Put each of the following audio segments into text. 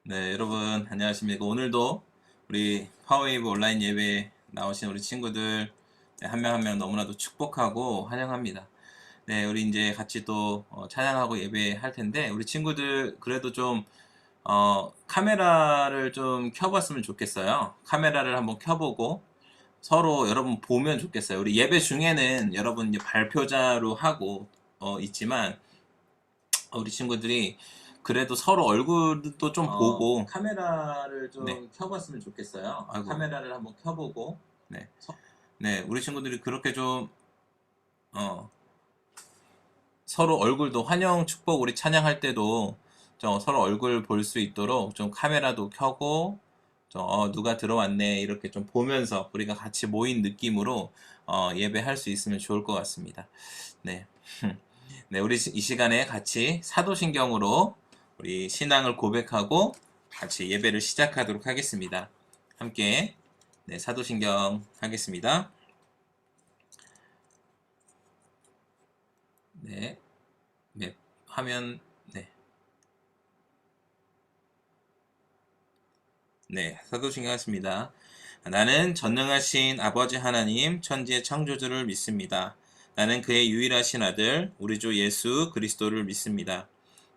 네, 여러분 안녕하십니까? 오늘도 우리 파워웨이브 온라인 예배에 나오신 우리 친구들 한 명 한 명 너무나도 축복하고 환영합니다. 네, 우리 이제 같이 또 찬양하고 예배할 텐데 우리 친구들 그래도 좀 카메라를 좀 켜봤으면 좋겠어요. 카메라를 한번 켜보고 서로 여러분 보면 좋겠어요. 우리 예배 중에는 여러분 이제 발표자로 하고 있지만 우리 친구들이 그래도 서로 얼굴도 좀 보고 카메라를 좀 네. 켜봤으면 좋겠어요. 아이고. 카메라를 한번 켜보고 네, 네, 우리 친구들이 그렇게 좀 서로 얼굴도 환영 축복 우리 찬양할 때도 좀 서로 얼굴 볼 수 있도록 좀 카메라도 켜고 좀 누가 들어왔네 이렇게 좀 보면서 우리가 같이 모인 느낌으로 예배할 수 있으면 좋을 것 같습니다. 네. 네, 우리 이 시간에 같이 사도신경으로 우리 신앙을 고백하고 같이 예배를 시작하도록 하겠습니다. 함께 네, 사도신경 하겠습니다. 네, 네, 화면 네, 네, 사도신경 하겠습니다. 나는 전능하신 아버지 하나님 천지의 창조주를 믿습니다. 나는 그의 유일하신 아들 우리 주 예수 그리스도를 믿습니다.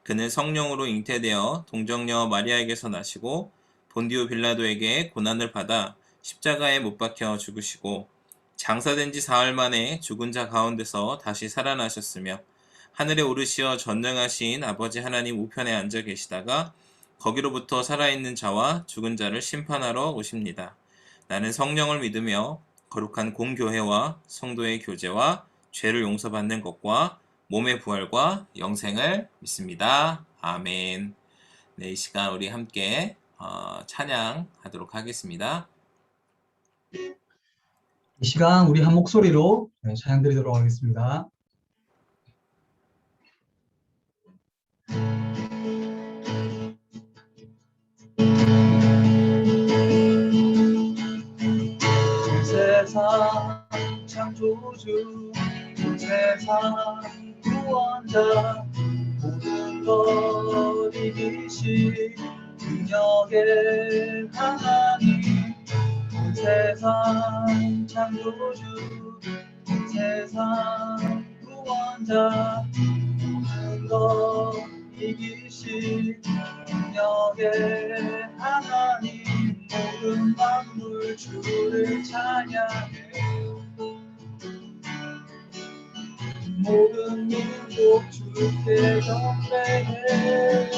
그는 성령으로 잉태되어 동정녀 마리아에게서 나시고 본디오 빌라도에게 고난을 받아 십자가에 못 박혀 죽으시고 장사된 지 사흘 만에 죽은 자 가운데서 다시 살아나셨으며 하늘에 오르시어 전능하신 아버지 하나님 우편에 앉아 계시다가 거기로부터 살아있는 자와 죽은 자를 심판하러 오십니다. 나는 성령을 믿으며 거룩한 공교회와 성도의 교제와 죄를 용서받는 것과 몸의 부활과 영생을 믿습니다. 아멘. 네, 이 시간 우리 함께 찬양하도록 하겠습니다. 이 시간 우리 한 목소리로 찬양 드리도록 하겠습니다. 세상 창조주 세상 구원자 모든 것 이기신 능력의 하나님 세상 창조주 세상 구원자 모든 것 이기신 능력의 하나님 모든 만물 주를 찬양해 모든 민족 주께 경배해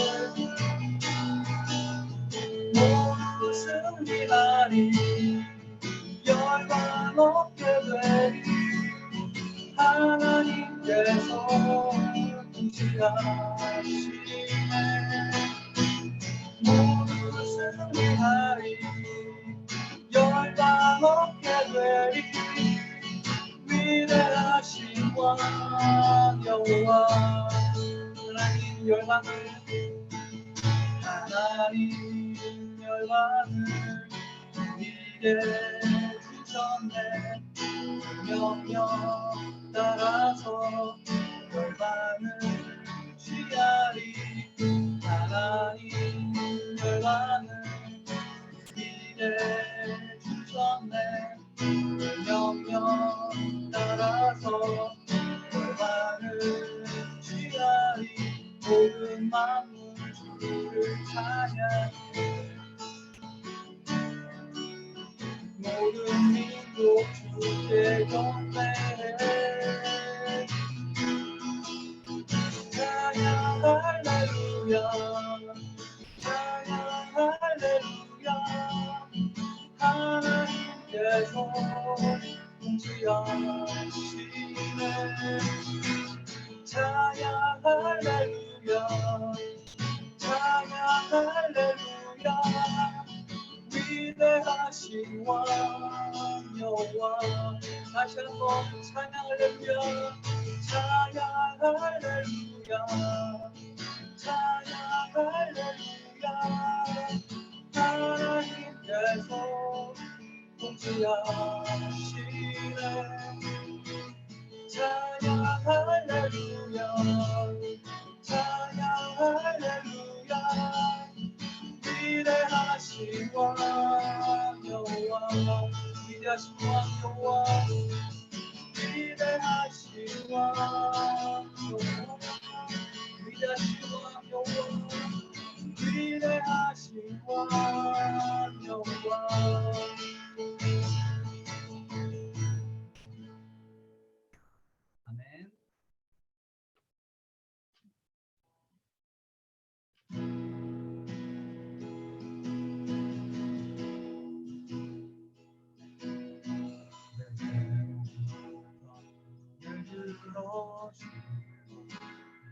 모두 승리하리 열방 얻게 되리 하나님께서 통치하시네 모두 승리하리 열방 얻게 되리 위대하신 왕 여호와 하나님 열방을 우리에게 주셨네 명령 따라서 열방을 취하리 하나님 열방을 우리에게 주셨네 명령 따라서 열방을 취하리 모든 만물 주를 찬양해 모든 민족 주께 경배해 찬양 할렐루야 찬양 할렐루야 하나님께서 통치하시네 찬양 할렐루야 찬양 할렐루야 위대하신 왕 여호와 다시 한번 찬양 할렐루야 찬양 할렐루야 찬양 할렐루야 하나님께서 통치하시네 찬양 할렐루야 찬양 할렐루야 위대하신 왕 여호와 위대하신 왕 여호와 위대하신 왕 여호와 위대하신 왕 여호와 아멘.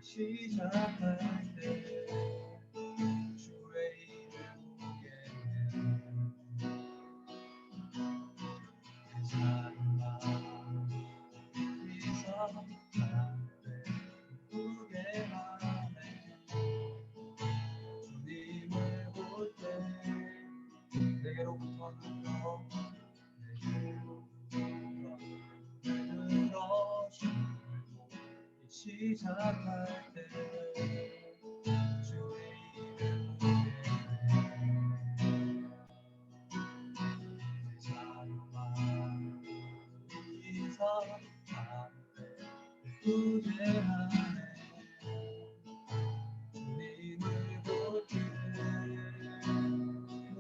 시작할 때 주의 이름 부르게 괜찮아 이상한 때 부르게 하네 주님을 볼 때 내게로부터 들어 들어주고 시작할 때 주의 이름 부르게 잠만 이상한 때 부재하네 주님을 볼 때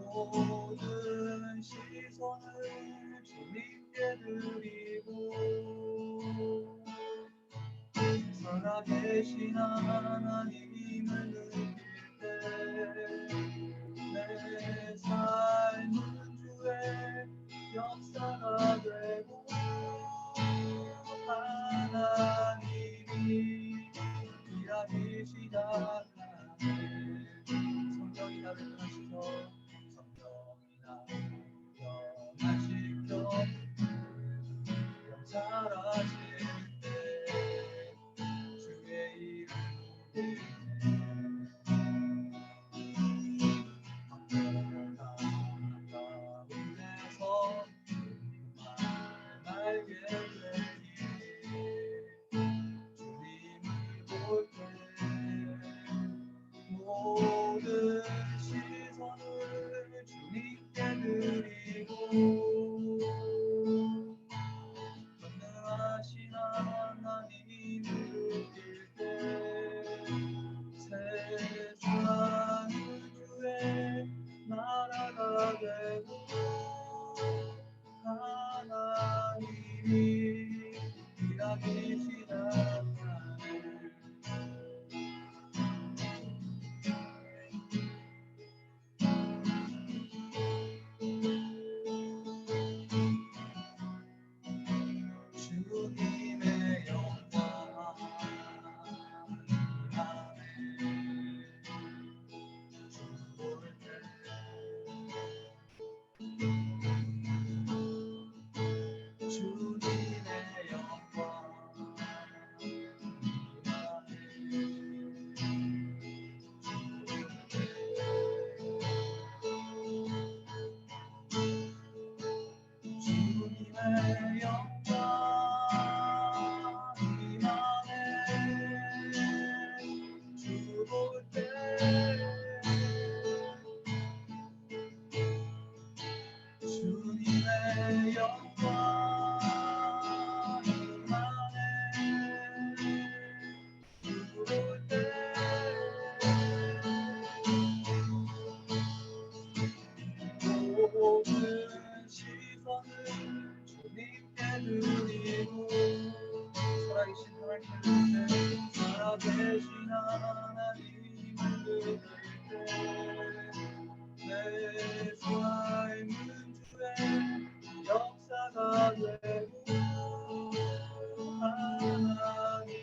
모든 시선을 주님께 드리고 살아계신 하나님을 느낄 때 내 삶은 주의 역사가 되고 하나님이 일하기 시작하네 성령이 나를 변화시켜 성령이 나를 변화시켜 영살하실 때 주의 이름 부르네 가운데서 주님만을 알게 되니 주님을 볼 때 모든 시선을 주님께 드리고 전능하신 하나님을 느낄 때 세상은 주의 나라가 되고 하나님이 일하기 시작하네 주님의 영광 주님의 영광 주님의 영광 임하네 주 볼 때 주님의 영광 임하네 주 볼 때 모든 시선을 주님께 드리고 살아계신 하나님을 볼 때 살아계신 하나님을 볼 때 내 삶은 주의 역사가 되고 하나님이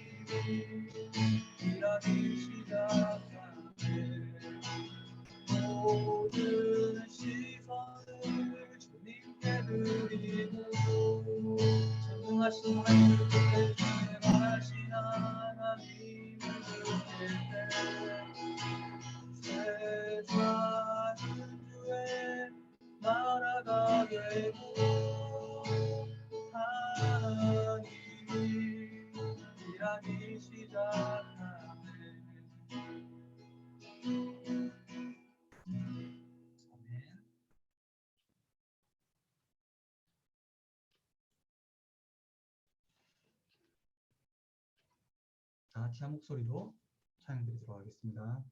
일하기 시작하네 모든 시선을 주님께 드리고 전능하신 하나님을 볼 때 전능하신 하나님을 느낄 때 세상은 주의 나라가 되고 하나님이 일하기 시작하네 아멘. 같이 한 목소리로 찬양드리도록 하겠습니다.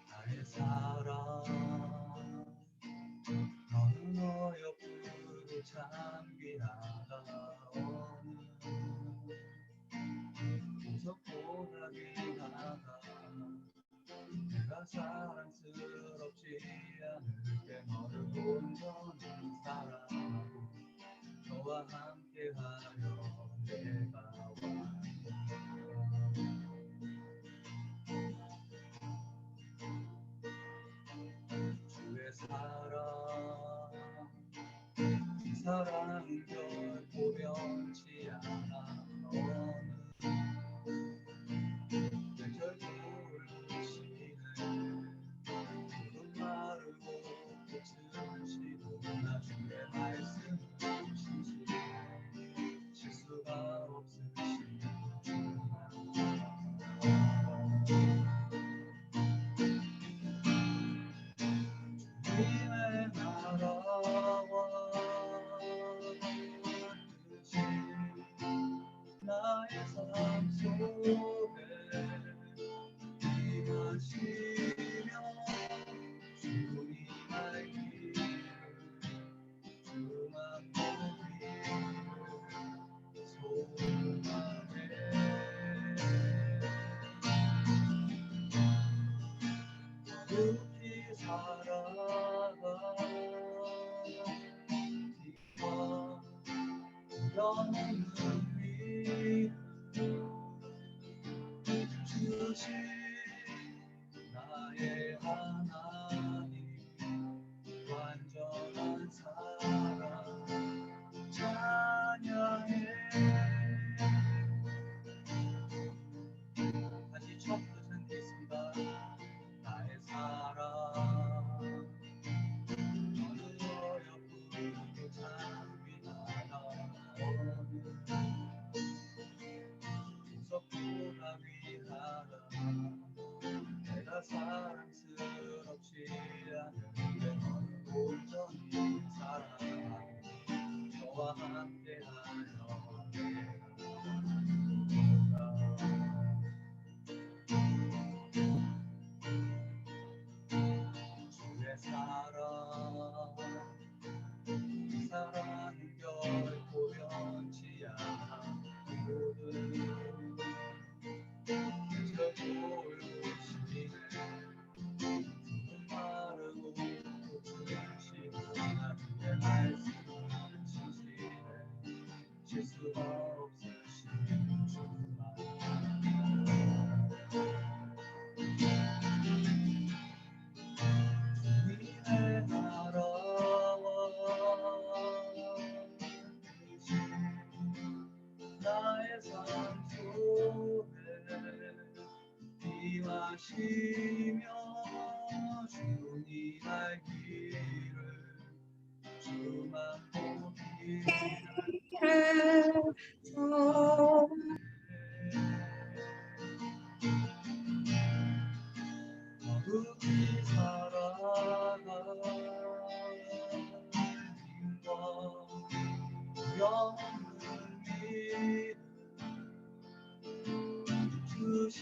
나의 사랑 너는 너 옆으로 잠기나가오는 보석보다 귀하다 내가 사랑스럽지 않을 때 너를 온전히 사랑하고 너와 함께하려 내가 왔노라 주의 사랑 이 사랑은 결코 변치 않아 너는 내 결국을 보시네 푸른 마르고 꽃은 시도나 주의 말씀은 진실해 실수가 없으신 주만 주님의 나라와 뜻이 나의 삶 속에 임하시며 주님의 길을 주만 보기를 소망해 거룩히 살아가 빛과 영원한 믿음 주신 나의 하나님 완전한 사랑 찬양해 다시 처음부터 찬양하겠습니다. 나의 사랑 너는 너 옆으로 잠기나가오는 보석보다 귀하다 내가 사랑스럽지 않은데 너는 온전히 사랑하고 너와 함께하여 내가 주의 사랑 이 사랑은 결코 변치 않아 모든 결국을 보시네 푸른 마르고 꽃은 시나 주의 말씀은 진실해 실수가 없으신 주만 주님의 나라와 뜻이 나의 삶 속에 임하시며 주님의 길을 주만 보기를 거룩히 살아가 힘과 영원한 믿음 주신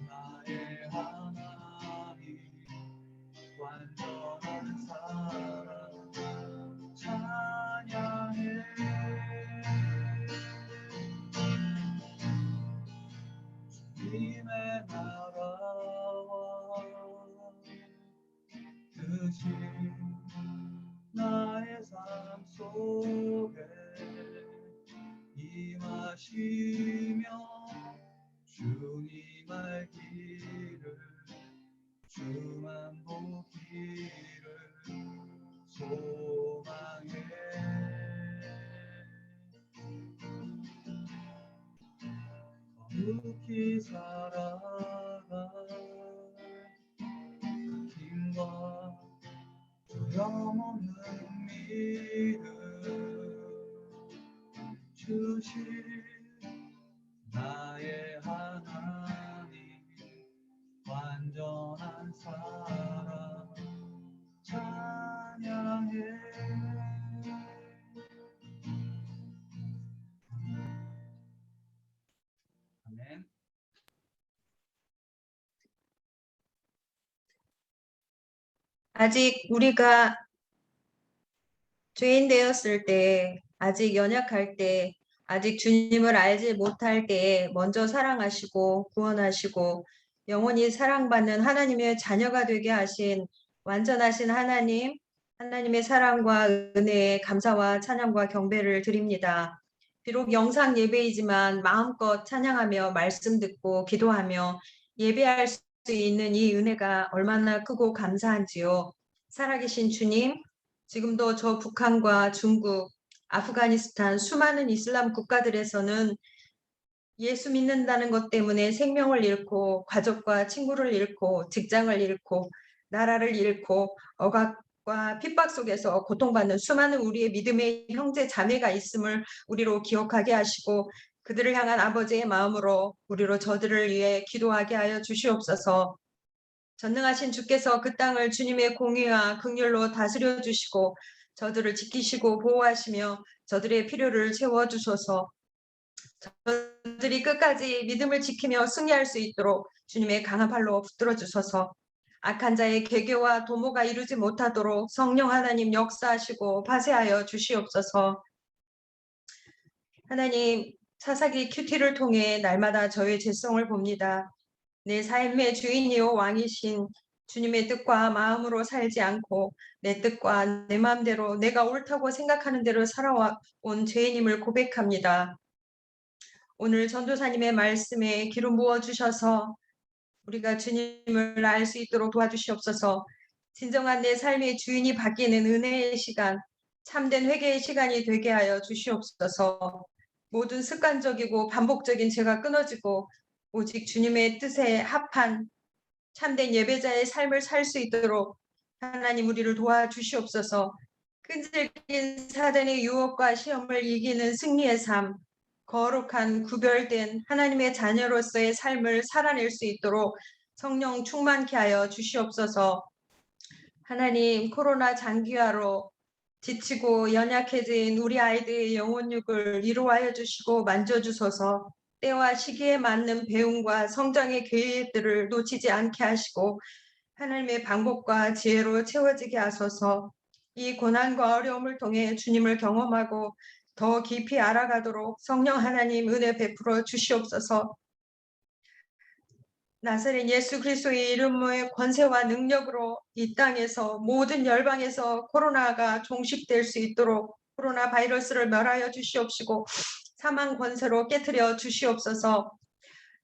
나의 하나님 완전한 사랑 찬양해 주님의 나라와 뜻이 나의 삶 속에 임하시며 주님의 길을 주만 보기를 소망해 거룩히 살아가 힘과 두려움없는 믿음 주실 나의 하나님 완전한 사랑 아직 우리가 죄인 되었을 때, 아직 연약할 때, 아직 주님을 알지 못할 때에 먼저 사랑하시고 구원하시고 영원히 사랑받는 하나님의 자녀가 되게 하신 완전하신 하나님, 하나님의 사랑과 은혜에 감사와 찬양과 경배를 드립니다. 비록 영상 예배이지만 마음껏 찬양하며 말씀 듣고 기도하며 예배할 수 있는 이 은혜가 얼마나 크고 감사한지요. 살아계신 주님, 지금도 저 북한과 중국, 아프가니스탄 수많은 이슬람 국가들에서는 예수 믿는다는 것 때문에 생명을 잃고 가족과 친구를 잃고 직장을 잃고 나라를 잃고 억압과 핍박 속에서 고통받는 수많은 우리의 믿음의 형제 자매가 있음을 우리로 기억하게 하시고 그들을 향한 아버지의 마음으로 우리로 저들을 위해 기도하게 하여 주시옵소서. 전능하신 주께서 그 땅을 주님의 공의와 긍휼로 다스려 주시고 저들을 지키시고 보호하시며 저들의 필요를 채워주소서. 저들이 끝까지 믿음을 지키며 승리할 수 있도록 주님의 강한 팔로 붙들어 주소서. 악한 자의 계교와 도모가 이루지 못하도록 성령 하나님 역사하시고 파쇄하여 주시옵소서. 하나님, 사사기 큐티를 통해 날마다 저의 죄성을 봅니다. 내 삶의 주인이요 왕이신 주님의 뜻과 마음으로 살지 않고 내 뜻과 내 마음대로 내가 옳다고 생각하는 대로 살아온 죄인임을 고백합니다. 오늘 전도사님의 말씀에 기름 부어주셔서 우리가 주님을 알 수 있도록 도와주시옵소서. 진정한 내 삶의 주인이 바뀌는 은혜의 시간, 참된 회개의 시간이 되게 하여 주시옵소서. 모든 습관적이고 반복적인 죄가 끊어지고 오직 주님의 뜻에 합한 참된 예배자의 삶을 살 수 있도록 하나님 우리를 도와주시옵소서. 끈질긴 사단의 유혹과 시험을 이기는 승리의 삶, 거룩한 구별된 하나님의 자녀로서의 삶을 살아낼 수 있도록 성령 충만케 하여 주시옵소서. 하나님, 코로나 장기화로 지치고 연약해진 우리 아이들의 영혼육을 위로하여 주시고 만져주소서. 때와 시기에 맞는 배움과 성장의 계획들을 놓치지 않게 하시고 하나님의 방법과 지혜로 채워지게 하소서. 이 고난과 어려움을 통해 주님을 경험하고 더 깊이 알아가도록 성령 하나님 은혜 베풀어 주시옵소서. 나사렛 예수 그리스도의 이름의 권세와 능력으로 이 땅에서 모든 열방에서 코로나가 종식될 수 있도록 코로나 바이러스를 멸하여 주시옵시고 사망 권세로 깨트려 주시옵소서.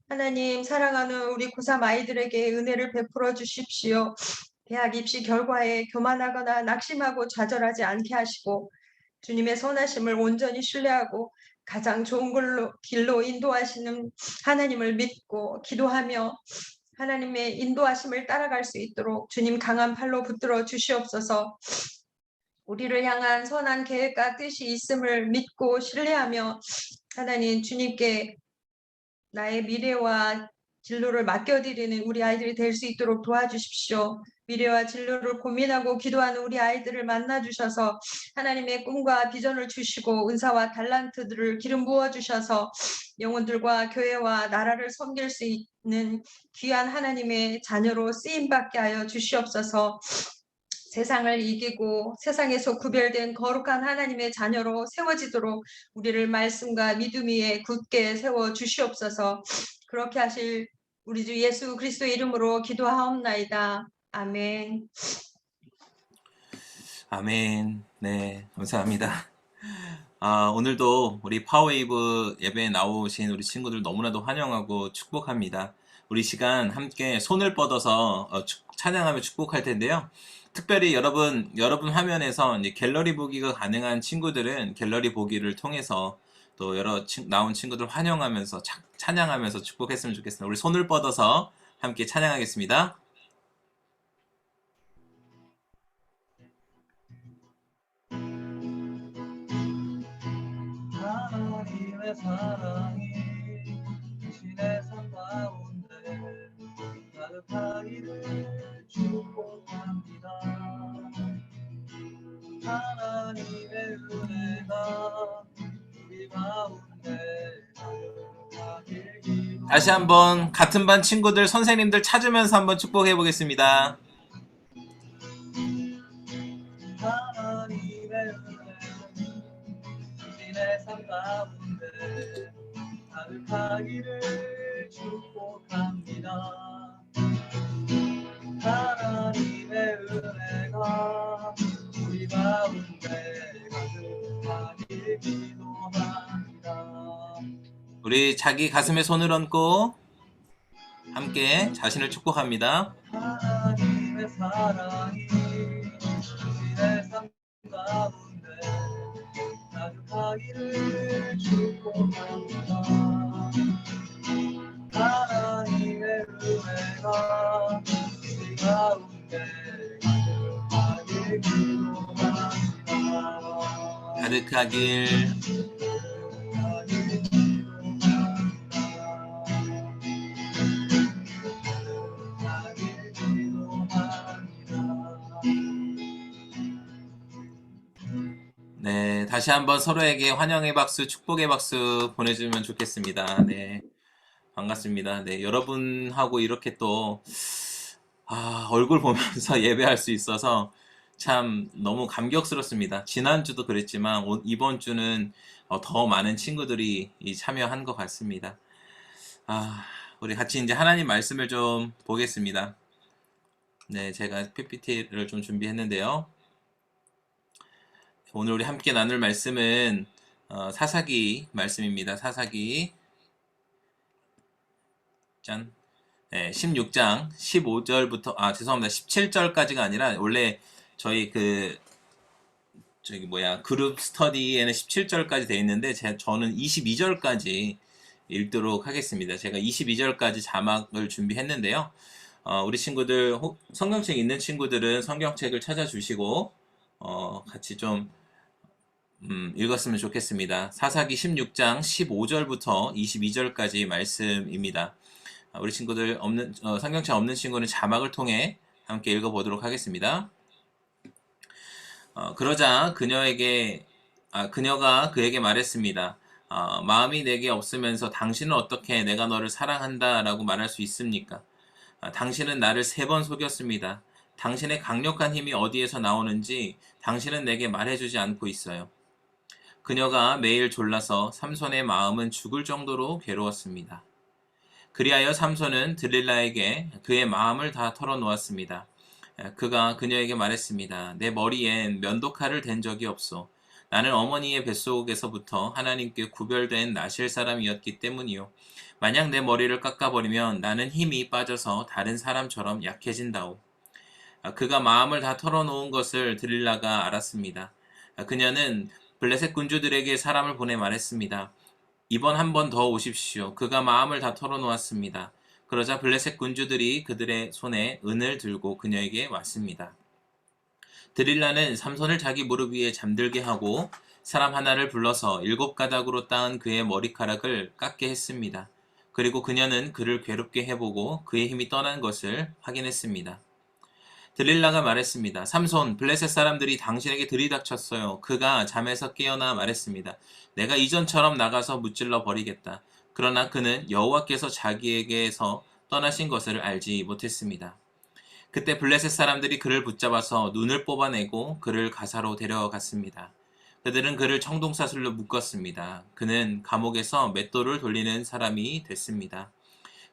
하나님, 사랑하는 우리 고3 아이들에게 은혜를 베풀어 주십시오. 대학 입시 결과에 교만하거나 낙심하고 좌절하지 않게 하시고 주님의 선하심을 온전히 신뢰하고 가장 좋은 길로 인도하시는 하나님을 믿고 기도하며 하나님의 인도하심을 따라갈 수 있도록 주님 강한 팔로 붙들어 주시옵소서. 우리를 향한 선한 계획과 뜻이 있음을 믿고 신뢰하며 하나님 주님께 나의 미래와 진로를 맡겨드리는 우리 아이들이 될 수 있도록 도와주십시오. 미래와 진로를 고민하고 기도하는 우리 아이들을 만나주셔서 하나님의 꿈과 비전을 주시고 은사와 달란트들을 기름 부어주셔서 영혼들과 교회와 나라를 섬길 수 있는 귀한 하나님의 자녀로 쓰임받게 하여 주시옵소서. 세상을 이기고 세상에서 구별된 거룩한 하나님의 자녀로 세워지도록 우리를 말씀과 믿음 위에 굳게 세워 주시옵소서. 그렇게 하실 우리 주 예수 그리스도 이름으로 기도하옵나이다. 아멘. 아멘. 네, 감사합니다. 오늘도 우리 파워웨이브 예배에 나오신 우리 친구들 너무나도 환영하고 축복합니다. 우리 시간 함께 손을 뻗어서 찬양하며 축복할 텐데요. 특별히 여러분 화면에서 이제 갤러리 보기가 가능한 친구들은 갤러리 보기를 통해서 또 나온 친구들 환영하면서 찬양하면서 축복했으면 좋겠습니다. 우리 손을 뻗어서 함께 찬양하겠습니다. 하나님의 사랑이 신의 삶 가운데 가득하기를 축복합니다. 하나님의 은혜가 우리 가운데 가득하길 기도합니다. 다시 한번 같은 반 친구들 선생님들 찾으면서 한번 축복해 보겠습니다. 가운데 가득하기를 축복합니다. 하나님의 은혜가 우리 가운데 가득하길 기도합니다. 우리 자기 가슴에 손을 얹고 함께 자신을 축복합니다. 하나님의 사랑이 우리의 삶 가운데 가득하기를 축복합니다. 하나님의 은혜가 우리 가운데 가득하길 기도합니다. 가득하길. 가득하길 기도합니다. 가득하길 기도합니다. 네, 다시 한번 서로에게 환영의 박수, 축복의 박수 보내주면 좋겠습니다. 네, 반갑습니다. 네, 여러분하고 이렇게 또 얼굴 보면서 예배할 수 있어서 참 너무 감격스럽습니다. 지난주도 그랬지만 이번 주는 더 많은 친구들이 참여한 것 같습니다. 우리 같이 이제 하나님 말씀을 좀 보겠습니다. 네, 제가 PPT를 좀 준비했는데요. 오늘 우리 함께 나눌 말씀은 사사기 말씀입니다. 사사기 짠. 네, 16장 15절부터 죄송합니다. 17절까지가 아니라 원래 저희 그룹 스터디에는 17절까지 되어 있는데 저는 22절까지 읽도록 하겠습니다. 제가 22절까지 자막을 준비했는데요. 우리 친구들 성경책 있는 친구들은 성경책을 찾아주시고 같이 좀 읽었으면 좋겠습니다. 사사기 16장 15절부터 22절까지 말씀입니다. 우리 친구들 성경책 없는 친구는 자막을 통해 함께 읽어보도록 하겠습니다. 그러자 그녀가 그에게 말했습니다. 마음이 내게 없으면서 당신은 어떻게 내가 너를 사랑한다 라고 말할 수 있습니까? 당신은 나를 3번 속였습니다. 당신의 강력한 힘이 어디에서 나오는지 당신은 내게 말해주지 않고 있어요. 그녀가 매일 졸라서 삼손의 마음은 죽을 정도로 괴로웠습니다. 그리하여 삼손은 들릴라에게 그의 마음을 다 털어놓았습니다. 그가 그녀에게 말했습니다. 내 머리엔 면도칼을 댄 적이 없소. 나는 어머니의 뱃속에서부터 하나님께 구별된 나실 사람이었기 때문이요. 만약 내 머리를 깎아버리면 나는 힘이 빠져서 다른 사람처럼 약해진다오. 그가 마음을 다 털어놓은 것을 들릴라가 알았습니다. 그녀는 블레셋 군주들에게 사람을 보내 말했습니다. 이번 한 번 더 오십시오. 그가 마음을 다 털어놓았습니다. 그러자 블레셋 군주들이 그들의 손에 은을 들고 그녀에게 왔습니다. 드릴라는 삼손을 자기 무릎 위에 잠들게 하고 사람 하나를 불러서 7가닥으로 따은 그의 머리카락을 깎게 했습니다. 그리고 그녀는 그를 괴롭게 해보고 그의 힘이 떠난 것을 확인했습니다. 들릴라가 말했습니다. 삼손, 블레셋 사람들이 당신에게 들이닥쳤어요. 그가 잠에서 깨어나 말했습니다. 내가 이전처럼 나가서 무찔러 버리겠다. 그러나 그는 여호와께서 자기에게서 떠나신 것을 알지 못했습니다. 그때 블레셋 사람들이 그를 붙잡아서 눈을 뽑아내고 그를 가사로 데려갔습니다. 그들은 그를 청동사슬로 묶었습니다. 그는 감옥에서 맷돌을 돌리는 사람이 됐습니다.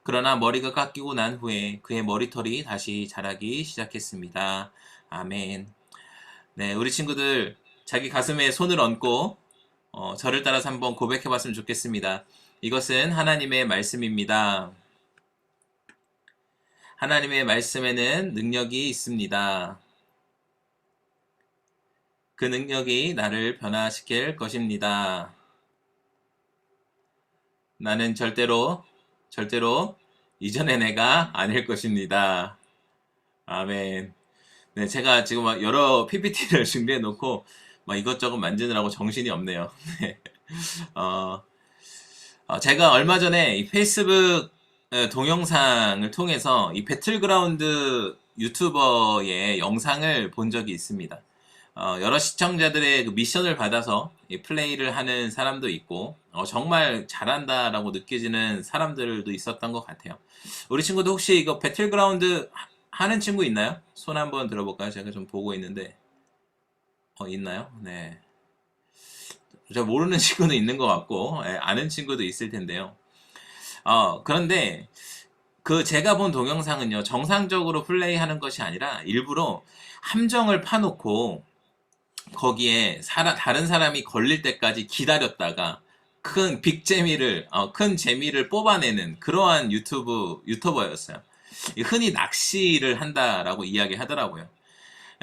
그러나 머리가 깎이고 난 후에 그의 머리털이 다시 자라기 시작했습니다. 아멘. 네, 우리 친구들 자기 가슴에 손을 얹고 저를 따라서 한번 고백해 봤으면 좋겠습니다. 이것은 하나님의 말씀입니다. 하나님의 말씀에는 능력이 있습니다. 그 능력이 나를 변화시킬 것입니다. 나는 절대로 이전의 내가 아닐 것입니다. 아멘. 네, 제가 지금 여러 PPT를 준비해 놓고 이것저것 만지느라고 정신이 없네요. 네. 제가 얼마 전에 이 페이스북 동영상을 통해서 이 배틀그라운드 유튜버의 영상을 본 적이 있습니다. 여러 시청자들의 그 미션을 받아서 플레이를 하는 사람도 있고 정말 잘한다라고 느껴지는 사람들도 있었던 것 같아요. 우리 친구도 혹시 이거 배틀그라운드 하는 친구 있나요? 손 한번 들어볼까요? 제가 좀 보고 있는데 있나요? 네. 저 모르는 친구도 있는 것 같고, 예, 아는 친구도 있을 텐데요. 그런데 그 제가 본 동영상은요, 정상적으로 플레이하는 것이 아니라 일부러 함정을 파놓고 거기에 다른 사람이 걸릴 때까지 기다렸다가 큰 재미를 뽑아내는 그러한 유튜버였어요. 흔히 낚시를 한다라고 이야기하더라고요.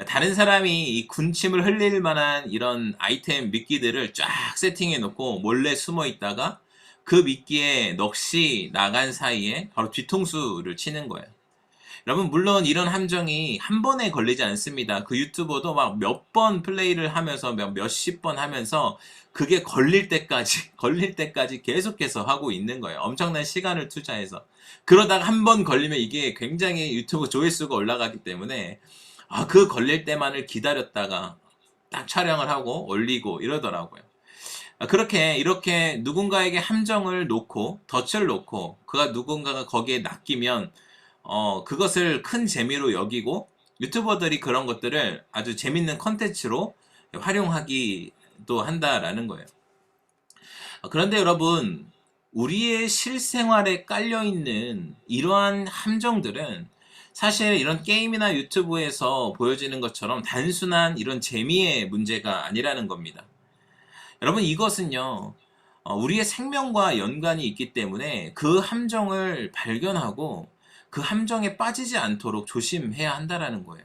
다른 사람이 이 군침을 흘릴 만한 이런 아이템 미끼들을 쫙 세팅해 놓고 몰래 숨어 있다가 그 미끼에 넋이 나간 사이에 바로 뒤통수를 치는 거예요. 여러분, 물론 이런 함정이 한 번에 걸리지 않습니다. 그 유튜버도 막 몇 번 플레이를 하면서 몇십 번 하면서 그게 걸릴 때까지 계속해서 하고 있는 거예요. 엄청난 시간을 투자해서. 그러다가 한 번 걸리면 이게 굉장히 유튜브 조회수가 올라가기 때문에 그 걸릴 때만을 기다렸다가 딱 촬영을 하고 올리고 이러더라고요. 이렇게 누군가에게 함정을 놓고, 덫을 놓고, 누군가가 거기에 낚이면, 그것을 큰 재미로 여기고, 유튜버들이 그런 것들을 아주 재밌는 컨텐츠로 활용하기도 한다라는 거예요. 그런데 여러분, 우리의 실생활에 깔려있는 이러한 함정들은 사실 이런 게임이나 유튜브에서 보여지는 것처럼 단순한 이런 재미의 문제가 아니라는 겁니다. 여러분, 이것은요, 우리의 생명과 연관이 있기 때문에 그 함정을 발견하고 그 함정에 빠지지 않도록 조심해야 한다라는 거예요.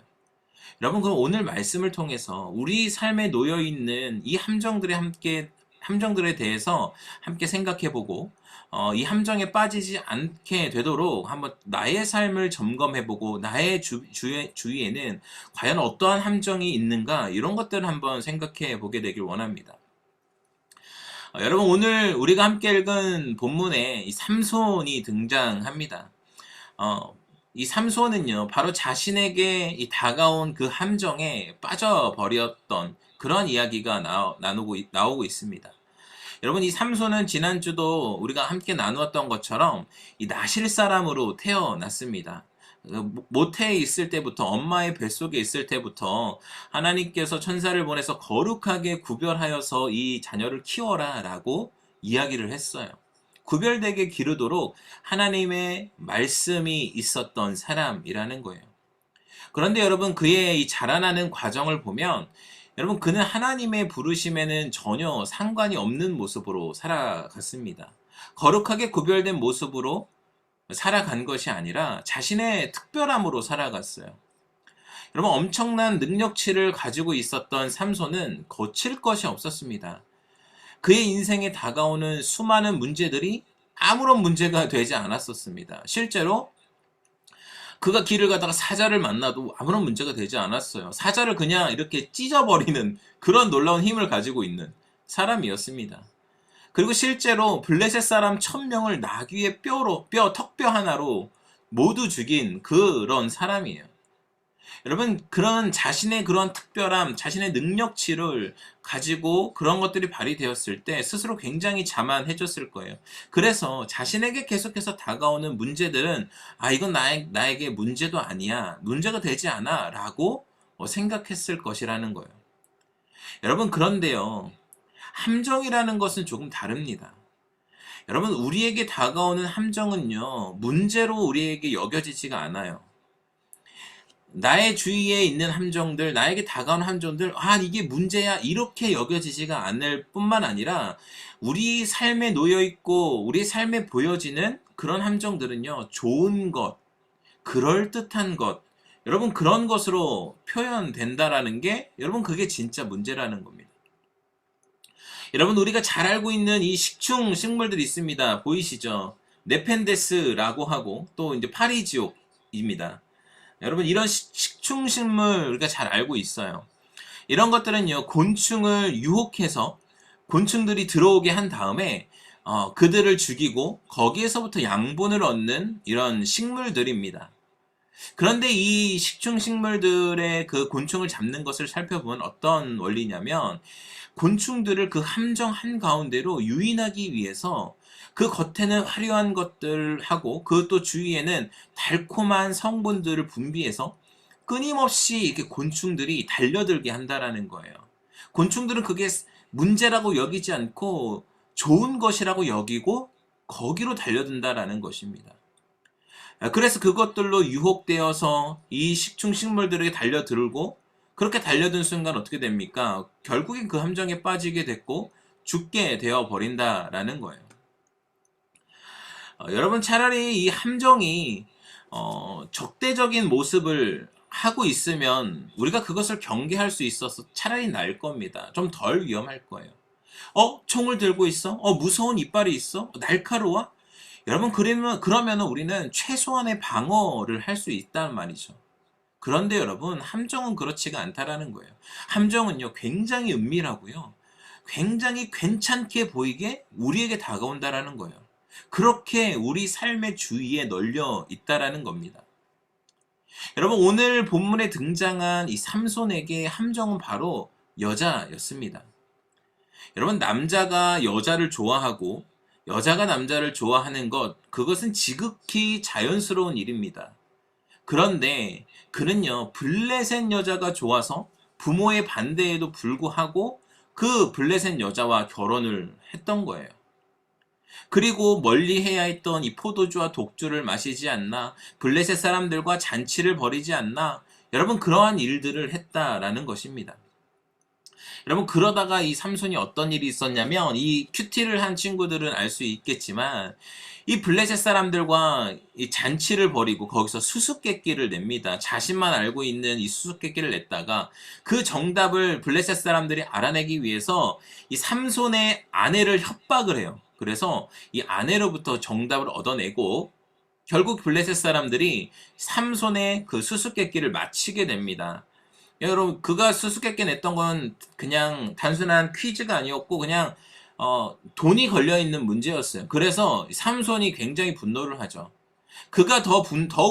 여러분, 그럼 오늘 말씀을 통해서 우리 삶에 놓여 있는 이 함정들에 대해서 함께 생각해보고, 이 함정에 빠지지 않게 되도록 한번 나의 삶을 점검해보고, 나의 주위에는 과연 어떠한 함정이 있는가, 이런 것들을 한번 생각해 보게 되길 원합니다. 여러분, 오늘 우리가 함께 읽은 본문에 이 삼손이 등장합니다. 이 삼손은요, 바로 자신에게 이 다가온 그 함정에 빠져버렸던 그런 이야기가 나오고 있습니다. 여러분, 이 삼손은 지난주도 우리가 함께 나누었던 것처럼 이 나실 사람으로 태어났습니다. 모태에 있을 때부터, 엄마의 뱃속에 있을 때부터 하나님께서 천사를 보내서 거룩하게 구별하여서 이 자녀를 키워라 라고 이야기를 했어요. 구별되게 기르도록 하나님의 말씀이 있었던 사람이라는 거예요. 그런데 여러분, 그의 이 자라나는 과정을 보면 여러분, 그는 하나님의 부르심에는 전혀 상관이 없는 모습으로 살아갔습니다. 거룩하게 구별된 모습으로 살아간 것이 아니라 자신의 특별함으로 살아갔어요. 여러분, 엄청난 능력치를 가지고 있었던 삼손은 거칠 것이 없었습니다. 그의 인생에 다가오는 수많은 문제들이 아무런 문제가 되지 않았었습니다. 실제로 그가 길을 가다가 사자를 만나도 아무런 문제가 되지 않았어요. 사자를 그냥 이렇게 찢어버리는 그런 놀라운 힘을 가지고 있는 사람이었습니다. 그리고 실제로 블레셋 사람 1000명을 나귀의 턱뼈 하나로 모두 죽인 그런 사람이에요. 여러분, 그런 자신의 그런 특별함, 자신의 능력치를 가지고 그런 것들이 발휘되었을 때 스스로 굉장히 자만해졌을 거예요. 그래서 자신에게 계속해서 다가오는 문제들은 이건 나에게 문제도 아니야, 문제가 되지 않아 라고 생각했을 것이라는 거예요. 여러분, 그런데요, 함정이라는 것은 조금 다릅니다. 여러분, 우리에게 다가오는 함정은요, 문제로 우리에게 여겨지지가 않아요. 나의 주위에 있는 함정들, 나에게 다가오는 함정들, 이게 문제야, 이렇게 여겨지지가 않을 뿐만 아니라 우리 삶에 놓여있고 우리 삶에 보여지는 그런 함정들은요, 좋은 것, 그럴듯한 것, 여러분, 그런 것으로 표현된다라는 게 여러분, 그게 진짜 문제라는 겁니다. 여러분, 우리가 잘 알고 있는 이 식충 식물들이 있습니다. 보이시죠? 네펜데스라고 하고 또 이제 파리지옥입니다. 여러분, 이런 식충 식물 우리가 잘 알고 있어요. 이런 것들은요, 곤충을 유혹해서 곤충들이 들어오게 한 다음에 그들을 죽이고 거기에서부터 양분을 얻는 이런 식물들입니다. 그런데 이 식충 식물들의 그 곤충을 잡는 것을 살펴보면 어떤 원리냐면, 곤충들을 그 함정 한가운데로 유인하기 위해서 그 겉에는 화려한 것들하고 그 또 주위에는 달콤한 성분들을 분비해서 끊임없이 이렇게 곤충들이 달려들게 한다라는 거예요. 곤충들은 그게 문제라고 여기지 않고 좋은 것이라고 여기고 거기로 달려든다라는 것입니다. 그래서 그것들로 유혹되어서 이 식충 식물들에게 달려들고 그렇게 달려든 순간 어떻게 됩니까? 결국엔 그 함정에 빠지게 됐고 죽게 되어 버린다라는 거예요. 여러분 차라리 이 함정이 적대적인 모습을 하고 있으면 우리가 그것을 경계할 수 있어서 차라리 나을 겁니다. 좀 덜 위험할 거예요. 총을 들고 있어? 무서운 이빨이 있어? 날카로워? 여러분 그러면 우리는 최소한의 방어를 할 수 있단 말이죠. 그런데 여러분 함정은 그렇지가 않다라는 거예요. 함정은요 굉장히 은밀하고요. 굉장히 괜찮게 보이게 우리에게 다가온다라는 거예요. 그렇게 우리 삶의 주위에 널려 있다라는 겁니다. 여러분 오늘 본문에 등장한 이 삼손에게 함정은 바로 여자였습니다. 여러분 남자가 여자를 좋아하고 여자가 남자를 좋아하는 그것은 지극히 자연스러운 일입니다. 그런데 그는요 블레셋 여자가 좋아서 부모의 반대에도 불구하고 그 블레셋 여자와 결혼을 했던 거예요. 그리고 멀리 해야 했던 이 포도주와 독주를 마시지 않나, 블레셋 사람들과 잔치를 벌이지 않나, 여러분 그러한 일들을 했다라는 것입니다. 여러분 그러다가 이 삼손이 어떤 일이 있었냐면, 이 큐티를 한 친구들은 알 수 있겠지만 이 블레셋 사람들과 이 잔치를 벌이고 거기서 수수께끼를 냅니다. 자신만 알고 있는 이 수수께끼를 냈다가 그 정답을 블레셋 사람들이 알아내기 위해서 이 삼손의 아내를 협박을 해요. 그래서 이 아내로부터 정답을 얻어내고 결국 블레셋 사람들이 삼손의 그 수수께끼를 마치게 됩니다. 여러분 그가 수수께끼 냈던 건 그냥 단순한 퀴즈가 아니었고 그냥 돈이 걸려있는 문제였어요. 그래서 삼손이 굉장히 분노를 하죠. 그가 더욱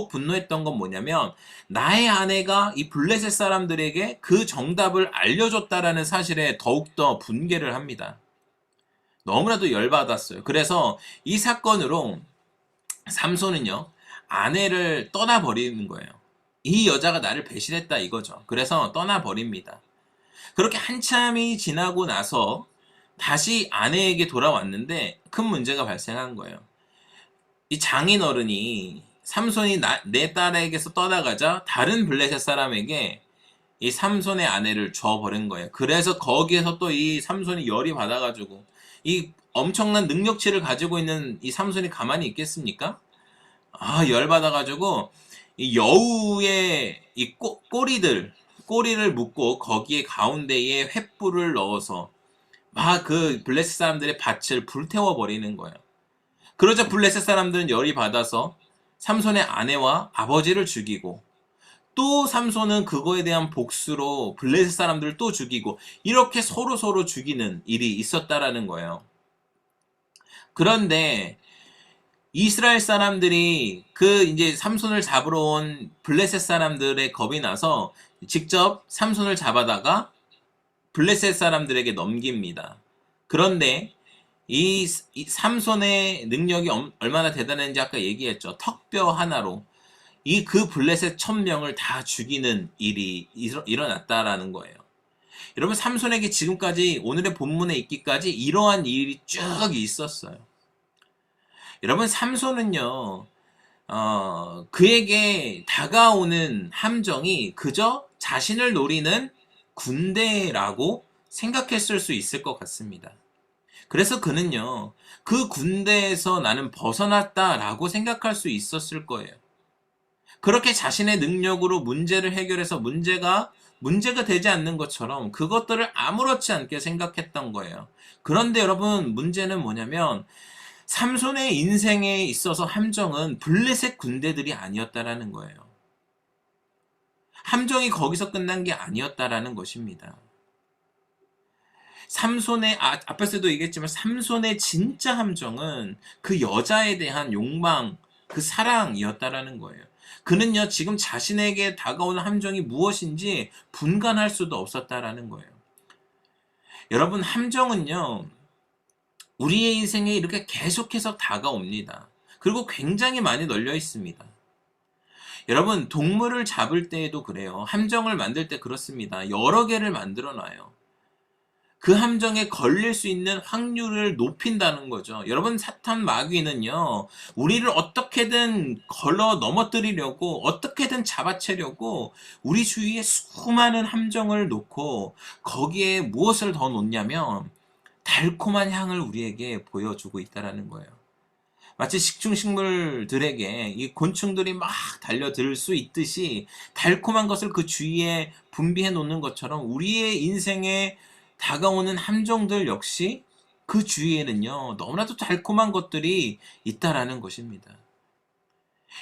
분노했던 건 뭐냐면 나의 아내가 이 블레셋 사람들에게 그 정답을 알려줬다라는 사실에 더욱더 분개를 합니다. 너무나도 열받았어요. 그래서 이 사건으로 삼손은요 아내를 떠나버리는 거예요. 이 여자가 나를 배신했다 이거죠. 그래서 떠나버립니다. 그렇게 한참이 지나고 나서 다시 아내에게 돌아왔는데 큰 문제가 발생한 거예요. 이 장인어른이 삼손이 내 딸에게서 떠나가자 다른 블레셋 사람에게 이 삼손의 아내를 줘버린 거예요. 그래서 거기에서 또 이 삼손이 열이 받아가지고 이 엄청난 능력치를 가지고 있는 이 삼손이 가만히 있겠습니까? 열받아가지고 이 여우의 이 꼬리를 묶고 거기에 가운데에 횃불을 넣어서 막 그 블레셋 사람들의 밭을 불태워 버리는 거예요. 그러자 블레셋 사람들은 열이 받아서 삼손의 아내와 아버지를 죽이고 또 삼손은 그거에 대한 복수로 블레셋 사람들을 또 죽이고 이렇게 서로 죽이는 일이 있었다라는 거예요. 그런데 이스라엘 사람들이 이제 삼손을 잡으러 온 블레셋 사람들의 겁이 나서 직접 삼손을 잡아다가 블레셋 사람들에게 넘깁니다. 그런데 이 삼손의 능력이 얼마나 대단한지 아까 얘기했죠. 턱뼈 하나로 그 블레셋 1000명을 다 죽이는 일이 일어났다라는 거예요. 여러분 삼손에게 지금까지 오늘의 본문에 있기까지 이러한 일이 쭉 있었어요. 여러분 삼손은요 그에게 다가오는 함정이 그저 자신을 노리는 군대라고 생각했을 수 있을 것 같습니다. 그래서 그는요 그 군대에서 나는 벗어났다라고 생각할 수 있었을 거예요. 그렇게 자신의 능력으로 문제를 해결해서 문제가 되지 않는 것처럼 그것들을 아무렇지 않게 생각했던 거예요. 그런데 여러분 문제는 뭐냐면 삼손의 인생에 있어서 함정은 블레셋 군대들이 아니었다라는 거예요. 함정이 거기서 끝난 게 아니었다라는 것입니다. 삼손의 앞에서도 얘기했지만 삼손의 진짜 함정은 그 여자에 대한 욕망, 그 사랑이었다라는 거예요. 그는요 지금 자신에게 다가오는 함정이 무엇인지 분간할 수도 없었다라는 거예요. 여러분 함정은요 우리의 인생에 이렇게 계속해서 다가옵니다. 그리고 굉장히 많이 널려 있습니다. 여러분 동물을 잡을 때에도 그래요. 함정을 만들 때 그렇습니다. 여러 개를 만들어 놔요. 그 함정에 걸릴 수 있는 확률을 높인다는 거죠. 여러분, 사탄 마귀는요, 우리를 어떻게든 걸러 넘어뜨리려고, 어떻게든 잡아채려고 우리 주위에 수많은 함정을 놓고 거기에 무엇을 더 놓냐면 달콤한 향을 우리에게 보여주고 있다라는 거예요. 마치 식충식물들에게 이 곤충들이 막 달려들 수 있듯이 달콤한 것을 그 주위에 분비해 놓는 것처럼 우리의 인생에 다가오는 함정들 역시 그 주위에는요, 너무나도 달콤한 것들이 있다라는 것입니다.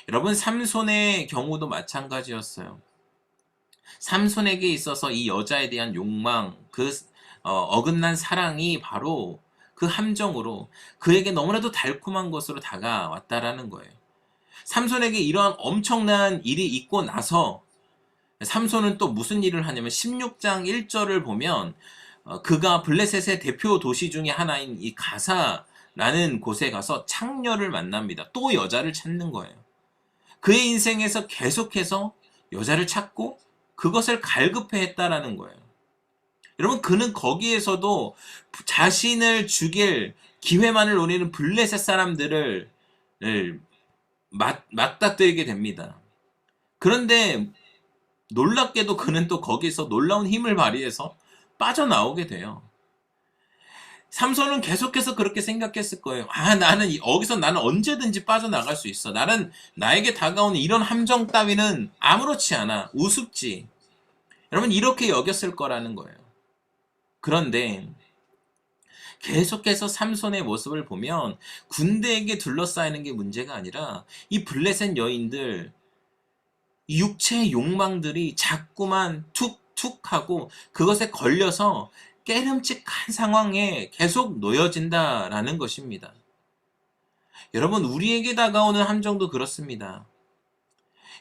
여러분, 삼손의 경우도 마찬가지였어요. 삼손에게 있어서 이 여자에 대한 욕망, 어긋난 사랑이 바로 그 함정으로 그에게 너무나도 달콤한 것으로 다가왔다라는 거예요. 삼손에게 이러한 엄청난 일이 있고 나서 삼손은 또 무슨 일을 하냐면 16장 1절을 보면 그가 블레셋의 대표 도시 중에 하나인 이 가사라는 곳에 가서 창녀를 만납니다. 또 여자를 찾는 거예요. 그의 인생에서 계속해서 여자를 찾고 그것을 갈급해했다라는 거예요. 여러분, 그는 거기에서도 자신을 죽일 기회만을 노리는 블레셋 사람들을 맞닥뜨리게 됩니다. 그런데 놀랍게도 그는 또 거기서 놀라운 힘을 발휘해서 빠져나오게 돼요. 삼손은 계속해서 그렇게 생각했을 거예요. 여기서 나는 언제든지 빠져나갈 수 있어. 나에게 다가오는 이런 함정 따위는 아무렇지 않아. 우습지. 여러분, 이렇게 여겼을 거라는 거예요. 그런데 계속해서 삼손의 모습을 보면 군대에게 둘러싸이는 게 문제가 아니라 이 블레셋 여인들, 육체의 욕망들이 자꾸만 툭툭 하고 그것에 걸려서 깨름칙한 상황에 계속 놓여진다라는 것입니다. 여러분, 우리에게 다가오는 함정도 그렇습니다.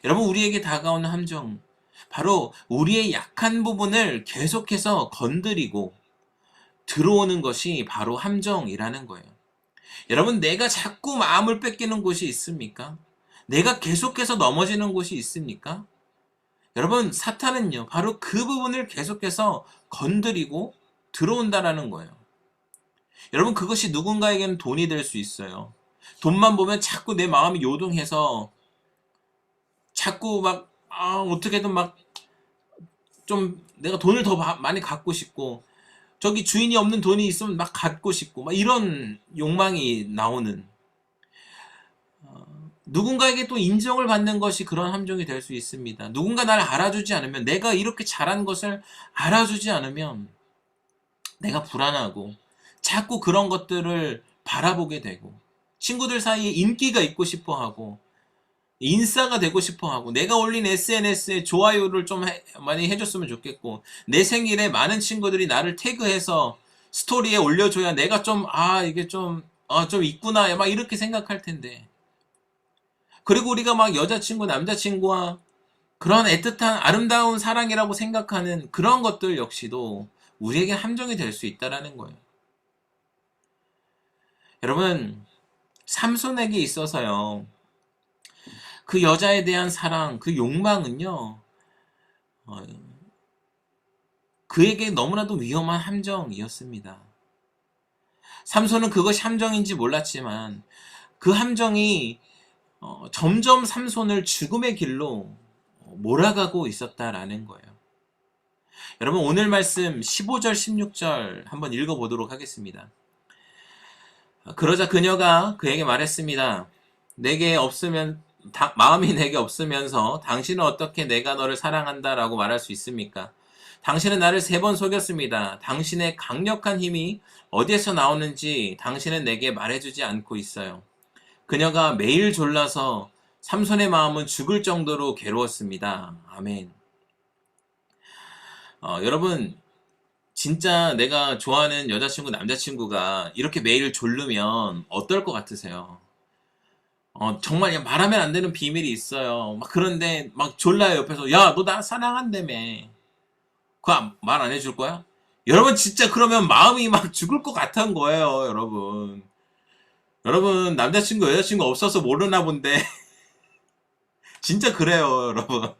여러분, 우리에게 다가오는 함정, 바로 우리의 약한 부분을 계속해서 건드리고 들어오는 것이 바로 함정이라는 거예요. 여러분, 내가 자꾸 마음을 뺏기는 곳이 있습니까? 내가 계속해서 넘어지는 곳이 있습니까? 여러분, 사탄은요, 바로 그 부분을 계속해서 건드리고 들어온다라는 거예요. 여러분, 그것이 누군가에게는 돈이 될 수 있어요. 돈만 보면 자꾸 내 마음이 요동해서 자꾸 어떻게든 좀 내가 돈을 더 많이 갖고 싶고, 저기 주인이 없는 돈이 있으면 막 갖고 싶고, 이런 욕망이 나오는, 누군가에게 또 인정을 받는 것이 그런 함정이 될 수 있습니다. 누군가 나를 알아주지 않으면, 내가 이렇게 잘한 것을 알아주지 않으면 내가 불안하고 자꾸 그런 것들을 바라보게 되고, 친구들 사이에 인기가 있고 싶어 하고, 인싸가 되고 싶어 하고, 내가 올린 SNS에 좋아요를 좀 많이 해줬으면 좋겠고, 내 생일에 많은 친구들이 나를 태그해서 스토리에 올려줘야 내가 이게 좀 있구나, 이렇게 생각할 텐데. 그리고 우리가 여자친구, 남자친구와 그런 애틋한 아름다운 사랑이라고 생각하는 그런 것들 역시도 우리에게 함정이 될 수 있다라는 거예요. 여러분, 삼손에게 있어서요, 그 여자에 대한 사랑, 그 욕망은요, 그에게 너무나도 위험한 함정이었습니다. 삼손은 그것이 함정인지 몰랐지만 그 함정이 점점 삼손을 죽음의 길로 몰아가고 있었다라는 거예요. 여러분, 오늘 말씀 15절, 16절 한번 읽어보도록 하겠습니다. 그러자 그녀가 그에게 말했습니다. 마음이 내게 없으면서 당신은 어떻게 내가 너를 사랑한다라고 말할 수 있습니까? 당신은 나를 3번 속였습니다. 당신의 강력한 힘이 어디에서 나오는지 당신은 내게 말해주지 않고 있어요. 그녀가 매일 졸라서 삼손의 마음은 죽을 정도로 괴로웠습니다. 아멘. 여러분, 진짜 내가 좋아하는 여자친구, 남자친구가 이렇게 매일 졸르면 어떨 것 같으세요? 정말 말하면 안 되는 비밀이 있어요. 그런데 졸라요. 옆에서, 야, 너 나 사랑한다며. 그거 말 안 해줄 거야? 여러분, 진짜 그러면 마음이 죽을 것 같은 거예요, 여러분. 여러분, 남자친구, 여자친구 없어서 모르나 본데 진짜 그래요, 여러분.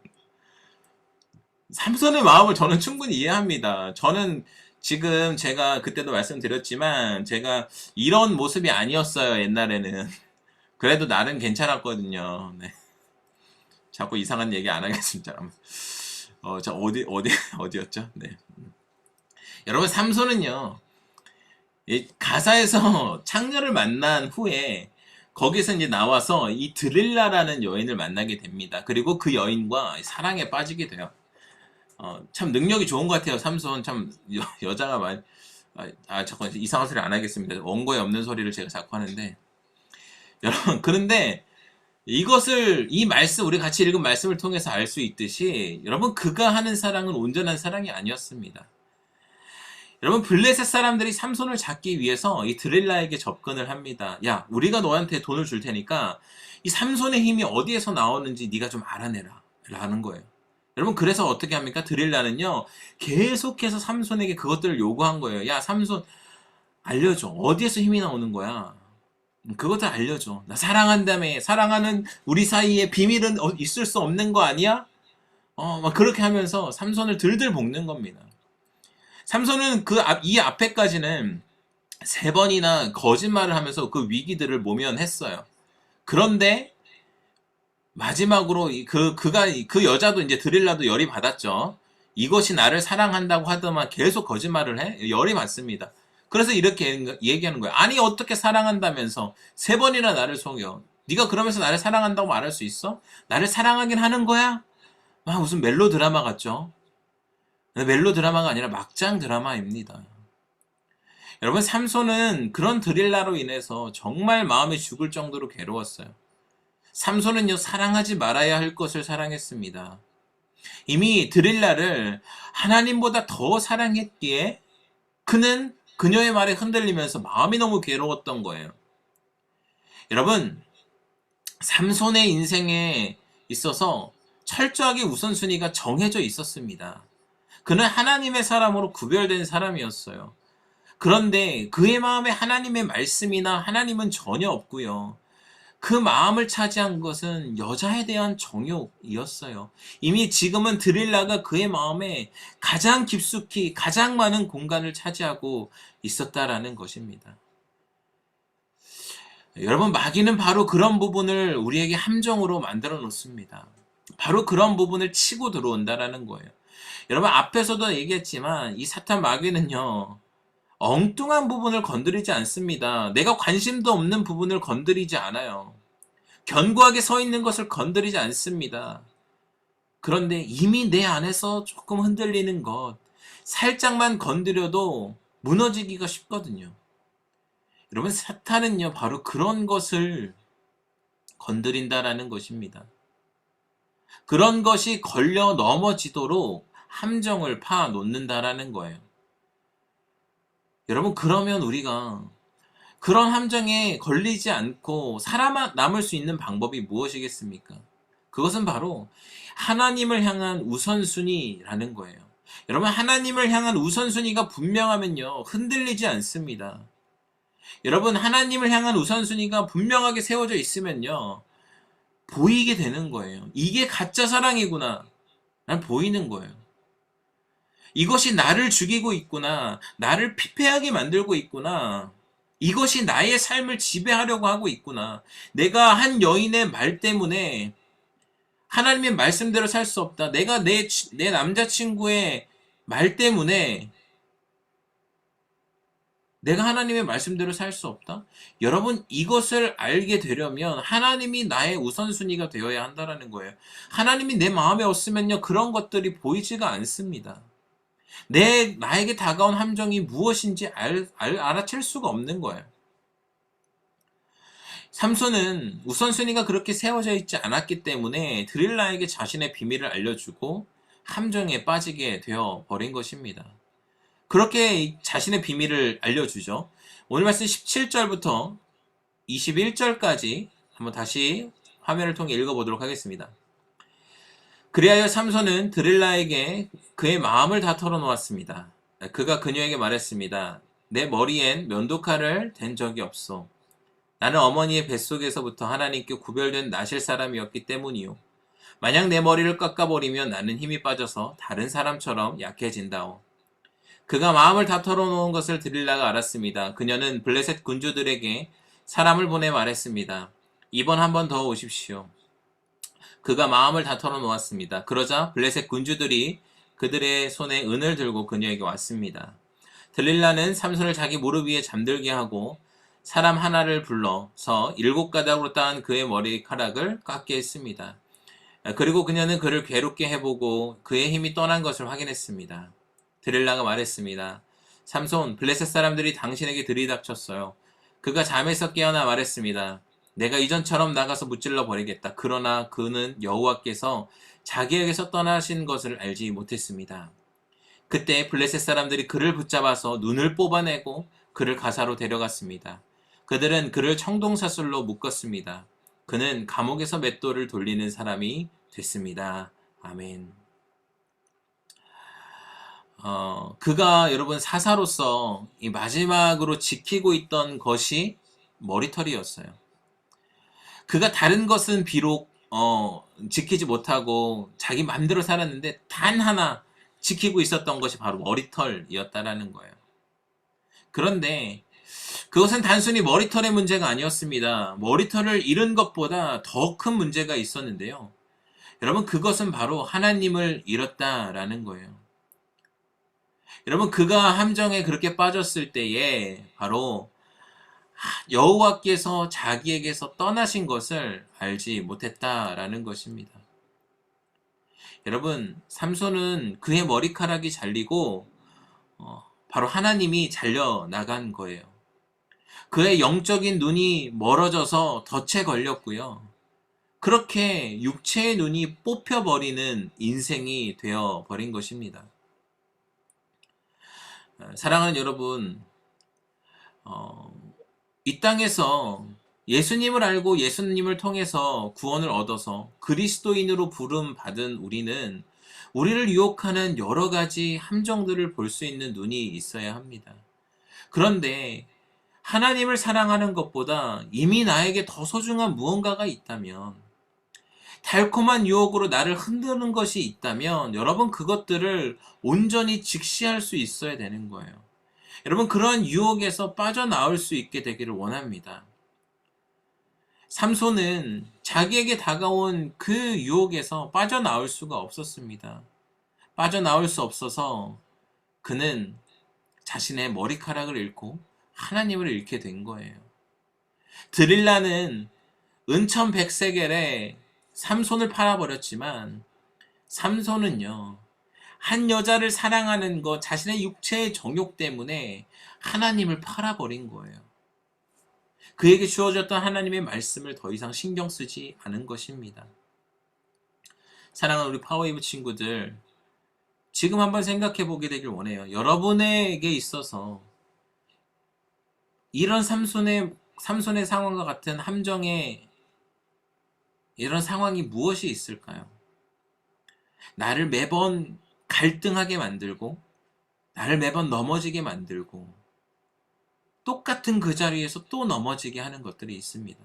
삼손의 마음을 저는 충분히 이해합니다. 저는 지금 제가 그때도 말씀드렸지만 제가 이런 모습이 아니었어요, 옛날에는. 그래도 나름 괜찮았거든요. 네. 자꾸 이상한 얘기 안 하겠습니다. 저 어디였죠? 네. 여러분, 삼손은요, 이 가사에서 창녀를 만난 후에 거기서 이제 나와서 이 드릴라라는 여인을 만나게 됩니다. 그리고 그 여인과 사랑에 빠지게 돼요. 참 능력이 좋은 것 같아요. 삼손 참 여자가 많이 자꾸 이상한 소리 안 하겠습니다. 원고에 없는 소리를 제가 자꾸 하는데 여러분, 그런데 이것을 이 말씀 우리 같이 읽은 말씀을 통해서 알 수 있듯이 여러분, 그가 하는 사랑은 온전한 사랑이 아니었습니다. 여러분, 블레셋 사람들이 삼손을 잡기 위해서 이 드릴라에게 접근을 합니다. 야, 우리가 너한테 돈을 줄 테니까 이 삼손의 힘이 어디에서 나오는지 네가 좀 알아내라 라는 거예요. 여러분, 그래서 어떻게 합니까? 드릴라는요, 계속해서 삼손에게 그것들을 요구한 거예요. 야, 삼손 알려줘. 어디에서 힘이 나오는 거야? 그것도 알려줘. 나 사랑한다며. 사랑하는 우리 사이에 비밀은 있을 수 없는 거 아니야? 막 그렇게 하면서 삼손을 들들 볶는 겁니다. 삼손은 이 앞에까지는 3번이나 거짓말을 하면서 그 위기들을 모면했어요. 그런데 마지막으로 그 여자도 이제 드릴라도 열이 받았죠. 이것이 나를 사랑한다고 하더만 계속 거짓말을 해? 열이 받습니다. 그래서 이렇게 얘기하는 거예요. 아니, 어떻게 사랑한다면서 3번이나 나를 속여. 네가 그러면서 나를 사랑한다고 말할 수 있어? 나를 사랑하긴 하는 거야? 무슨 멜로드라마 같죠? 멜로드라마가 아니라 막장 드라마입니다. 여러분, 삼손은 그런 드릴라로 인해서 정말 마음이 죽을 정도로 괴로웠어요. 삼손은요, 사랑하지 말아야 할 것을 사랑했습니다. 이미 드릴라를 하나님보다 더 사랑했기에 그는 그녀의 말에 흔들리면서 마음이 너무 괴로웠던 거예요. 여러분, 삼손의 인생에 있어서 철저하게 우선순위가 정해져 있었습니다. 그는 하나님의 사람으로 구별된 사람이었어요. 그런데 그의 마음에 하나님의 말씀이나 하나님은 전혀 없고요. 그 마음을 차지한 것은 여자에 대한 정욕이었어요. 이미 지금은 드릴라가 그의 마음에 가장 깊숙이 가장 많은 공간을 차지하고 있었다라는 것입니다. 여러분, 마귀는 바로 그런 부분을 우리에게 함정으로 만들어 놓습니다. 바로 그런 부분을 치고 들어온다라는 거예요. 여러분, 앞에서도 얘기했지만 이 사탄 마귀는요, 엉뚱한 부분을 건드리지 않습니다. 내가 관심도 없는 부분을 건드리지 않아요. 견고하게 서 있는 것을 건드리지 않습니다. 그런데 이미 내 안에서 조금 흔들리는 것, 살짝만 건드려도 무너지기가 쉽거든요. 여러분, 사탄은요, 바로 그런 것을 건드린다라는 것입니다. 그런 것이 걸려 넘어지도록 함정을 파 놓는다라는 거예요. 여러분, 그러면 우리가 그런 함정에 걸리지 않고 살아남을 수 있는 방법이 무엇이겠습니까? 그것은 바로 하나님을 향한 우선순위라는 거예요. 여러분, 하나님을 향한 우선순위가 분명하면요, 흔들리지 않습니다. 여러분, 하나님을 향한 우선순위가 분명하게 세워져 있으면요, 보이게 되는 거예요. 이게 가짜 사랑이구나. 난 보이는 거예요. 이것이 나를 죽이고 있구나. 나를 피폐하게 만들고 있구나. 이것이 나의 삶을 지배하려고 하고 있구나. 내가 한 여인의 말 때문에 하나님의 말씀대로 살 수 없다. 내가 내 남자친구의 말 때문에 내가 하나님의 말씀대로 살 수 없다? 여러분, 이것을 알게 되려면 하나님이 나의 우선순위가 되어야 한다는 거예요. 하나님이 내 마음에 없으면요, 그런 것들이 보이지가 않습니다. 나에게 다가온 함정이 무엇인지 알아챌 수가 없는 거예요. 삼손은 우선순위가 그렇게 세워져 있지 않았기 때문에 드릴라에게 자신의 비밀을 알려주고 함정에 빠지게 되어 버린 것입니다. 그렇게 자신의 비밀을 알려주죠. 오늘 말씀 17절부터 21절까지 한번 다시 화면을 통해 읽어보도록 하겠습니다. 그리하여 삼손은 드릴라에게 그의 마음을 다 털어놓았습니다. 그가 그녀에게 말했습니다. 내 머리엔 면도칼을 댄 적이 없소. 나는 어머니의 뱃속에서부터 하나님께 구별된 나실 사람이었기 때문이요. 만약 내 머리를 깎아버리면 나는 힘이 빠져서 다른 사람처럼 약해진다오. 그가 마음을 다 털어놓은 것을 들릴라가 알았습니다. 그녀는 블레셋 군주들에게 사람을 보내 말했습니다. 이번 한 번 더 오십시오. 그가 마음을 다 털어놓았습니다. 그러자 블레셋 군주들이 그들의 손에 은을 들고 그녀에게 왔습니다. 들릴라는 삼손을 자기 무릎 위에 잠들게 하고 사람 하나를 불러서 7가닥으로 따은 그의 머리카락을 깎게 했습니다. 그리고 그녀는 그를 괴롭게 해보고 그의 힘이 떠난 것을 확인했습니다. 들릴라가 말했습니다. 삼손, 블레셋 사람들이 당신에게 들이닥쳤어요. 그가 잠에서 깨어나 말했습니다. 내가 이전처럼 나가서 무찔러 버리겠다. 그러나 그는 여호와께서 자기에게서 떠나신 것을 알지 못했습니다. 그때 블레셋 사람들이 그를 붙잡아서 눈을 뽑아내고 그를 가사로 데려갔습니다. 그들은 그를 청동사슬로 묶었습니다. 그는 감옥에서 맷돌을 돌리는 사람이 됐습니다. 아멘. 그가 여러분 사사로서 이 마지막으로 지키고 있던 것이 머리털이었어요. 그가 다른 것은 비록 지키지 못하고 자기 맘대로 살았는데 단 하나 지키고 있었던 것이 바로 머리털이었다라는 거예요. 그런데 그것은 단순히 머리털의 문제가 아니었습니다. 머리털을 잃은 것보다 더 큰 문제가 있었는데요. 여러분, 그것은 바로 하나님을 잃었다라는 거예요. 여러분, 그가 함정에 그렇게 빠졌을 때에 바로 여호와께서 자기에게서 떠나신 것을 알지 못했다라는 것입니다. 여러분, 삼손은 그의 머리카락이 잘리고 바로 하나님이 잘려나간 거예요. 그의 영적인 눈이 멀어져서 덫에 걸렸고요. 그렇게 육체의 눈이 뽑혀버리는 인생이 되어버린 것입니다. 사랑하는 여러분, 이 땅에서 예수님을 알고 예수님을 통해서 구원을 얻어서 그리스도인으로 부름 받은 우리는 우리를 유혹하는 여러 가지 함정들을 볼 수 있는 눈이 있어야 합니다. 그런데 하나님을 사랑하는 것보다 이미 나에게 더 소중한 무언가가 있다면, 달콤한 유혹으로 나를 흔드는 것이 있다면 여러분 그것들을 온전히 직시할 수 있어야 되는 거예요. 여러분, 그런 유혹에서 빠져나올 수 있게 되기를 원합니다. 삼손은 자기에게 다가온 그 유혹에서 빠져나올 수가 없었습니다. 빠져나올 수 없어서 그는 자신의 머리카락을 잃고 하나님을 잃게 된 거예요. 드릴라는 은천 100세겔에 삼손을 팔아버렸지만 삼손은요, 한 여자를 사랑하는 것, 자신의 육체의 정욕 때문에 하나님을 팔아버린 거예요. 그에게 주어졌던 하나님의 말씀을 더 이상 신경 쓰지 않은 것입니다. 사랑하는 우리 파워웨이브 친구들, 지금 한번 생각해 보게 되길 원해요. 여러분에게 있어서 이런 삼손의 상황과 같은 함정의 이런 상황이 무엇이 있을까요? 나를 매번 갈등하게 만들고, 나를 매번 넘어지게 만들고, 똑같은 그 자리에서 또 넘어지게 하는 것들이 있습니다.